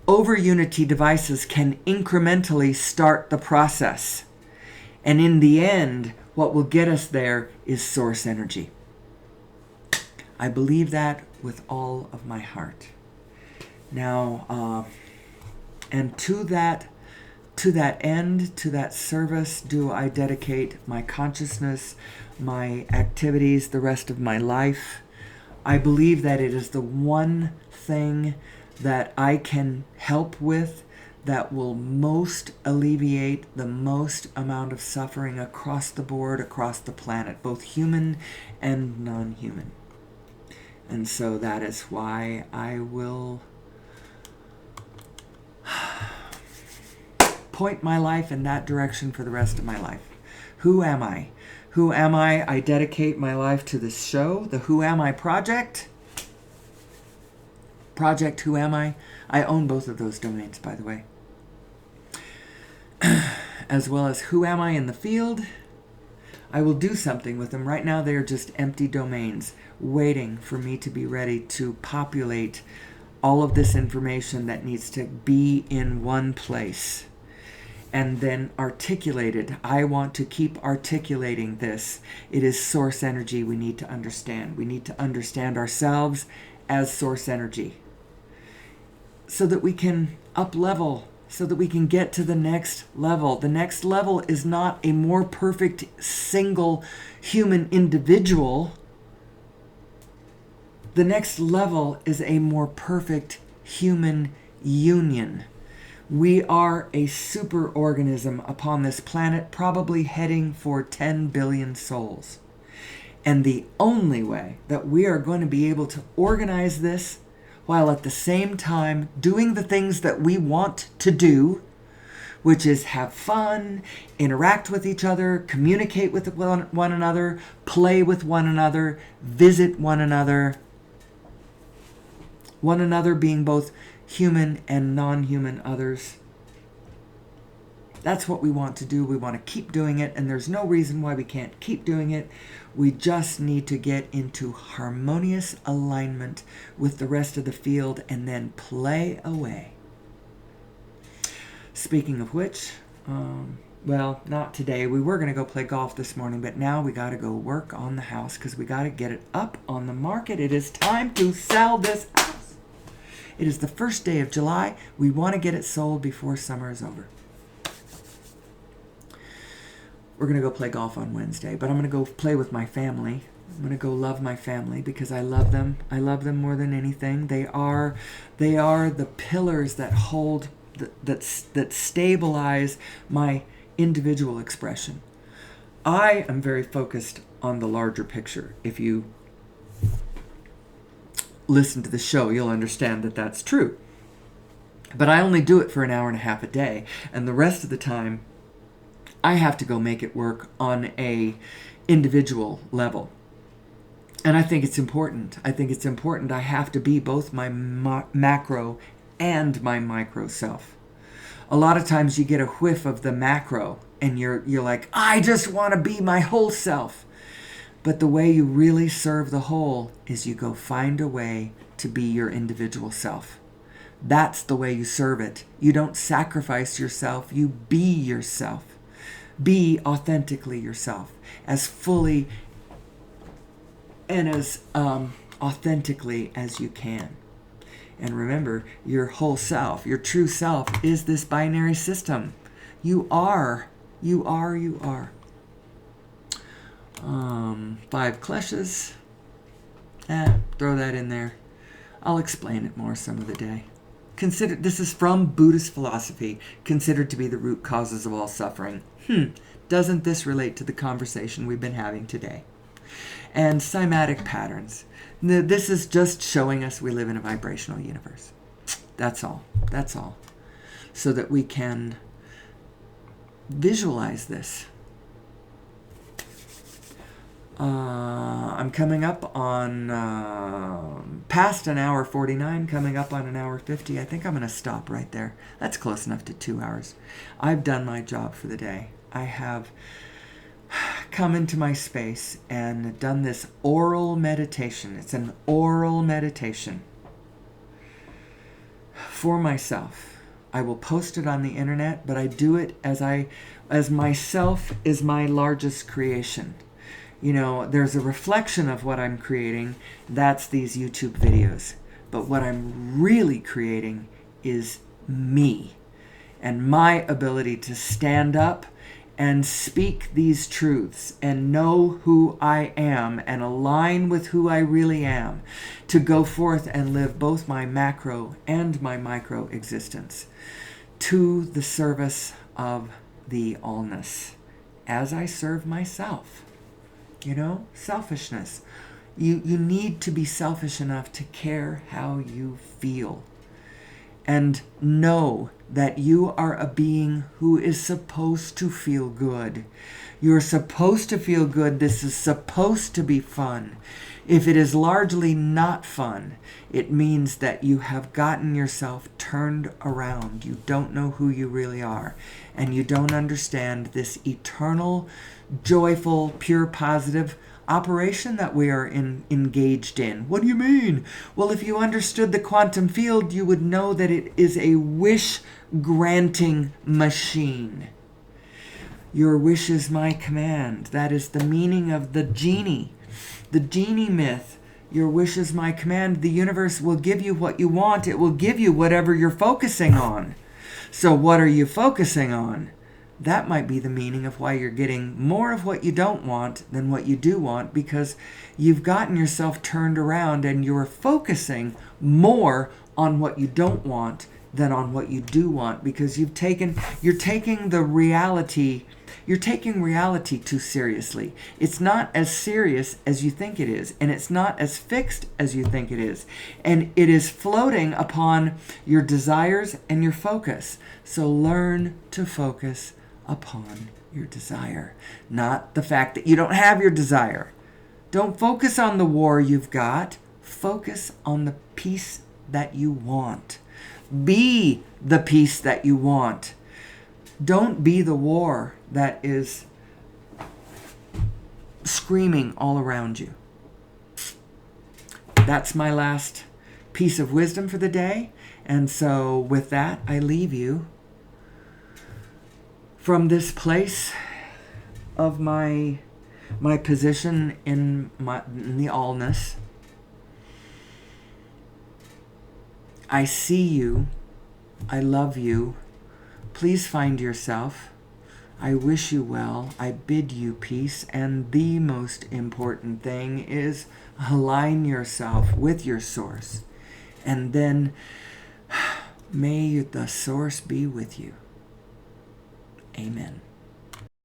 over unity devices can incrementally start the process. And in the end, what will get us there is source energy. I believe that with all of my heart. Now, and to that end, to that service, do I dedicate my consciousness, my activities, the rest of my life. I believe that it is the one thing that I can help with that will most alleviate the most amount of suffering across the board, across the planet, both human and non-human. And so that is why I will point my life in that direction for the rest of my life. Who am I? Who am I? I dedicate my life to this show, the Who Am I Project. Project Who Am I? I own both of those domains, by the way. As well as Who Am I in the Field. I will do something with them. Right now they are just empty domains, waiting for me to be ready to populate all of this information that needs to be in one place. And then articulated. I want to keep articulating this. It is source energy we need to understand. We need to understand ourselves as source energy so that we can up-level, so that we can get to the next level. The next level is not a more perfect single human individual. The next level is a more perfect human union. We are a superorganism upon this planet, probably heading for 10 billion souls. And the only way that we are going to be able to organize this while at the same time doing the things that we want to do, which is have fun, interact with each other, communicate with one another, play with one another, visit one another being both human and non-human others. That's what we want to do. We want to keep doing it, and there's no reason why we can't keep doing it. We just need to get into harmonious alignment with the rest of the field and then play away. Speaking of which, well, not today. We were going to go play golf this morning, but now we got to go work on the house because we got to get it up on the market. It is time to sell this house. It is the first day of July. We want to get it sold before summer is over. We're going to go play golf on Wednesday, but I'm going to go play with my family. I'm going to go love my family because I love them. I love them more than anything. They are the pillars that hold, that stabilize my individual expression. I am very focused on the larger picture. If you listen to the show, you'll understand that that's true. But I only do it for an hour and a half a day, and the rest of the time I have to go make it work on a individual level. And I think it's important. I have to be both my macro and my micro self. A lot of times you get a whiff of the macro and you're like, I just want to be my whole self. But the way you really serve the whole is you go find a way to be your individual self. That's the way you serve it. You don't sacrifice yourself, you be yourself. Be authentically yourself, as fully and as authentically as you can. And remember, your whole self, your true self, is this binary system. You are. 5 kleshes. Throw that in there. I'll explain it more some of the day. This is from Buddhist philosophy, considered to be the root causes of all suffering. Doesn't this relate to the conversation we've been having today? And cymatic patterns. This is just showing us we live in a vibrational universe. That's all. So that we can visualize this. I'm coming up on past an hour 49, coming up on an hour 50. I think I'm going to stop right there. That's close enough to 2 hours. I've done my job for the day. I have come into my space and done this oral meditation. It's an oral meditation for myself. I will post it on the internet, but I do it as myself is my largest creation. There's a reflection of what I'm creating. That's these YouTube videos. But what I'm really creating is me and my ability to stand up and speak these truths and know who I am and align with who I really am, to go forth and live both my macro and my micro existence to the service of the allness as I serve myself. Selfishness. You need to be selfish enough to care how you feel. And know that you are a being who is supposed to feel good. You're supposed to feel good. This is supposed to be fun. If it is largely not fun, it means that you have gotten yourself turned around. You don't know who you really are. And you don't understand this eternal, joyful, pure, positive operation that we are engaged in. What do you mean? Well, if you understood the quantum field, you would know that it is a wish-granting machine. Your wish is my command. That is the meaning of the genie. The genie myth. Your wish is my command. The universe will give you what you want. It will give you whatever you're focusing on. So what are you focusing on? That might be the meaning of why you're getting more of what you don't want than what you do want, because you've gotten yourself turned around and you're focusing more on what you don't want than on what you do want, because you're taking reality too seriously. It's not as serious as you think it is, and it's not as fixed as you think it is, and it is floating upon your desires and your focus. So learn to focus upon your desire, not the fact that you don't have your desire. Don't focus on the war you've got. Focus on the peace that you want. Be the peace that you want. Don't be the war that is screaming all around you. That's my last piece of wisdom for the day. And so with that, I leave you from this place of my position in the allness. I see you. I love you. Please find yourself. I wish you well. I bid you peace. And the most important thing is align yourself with your source. And then may the source be with you. Amen.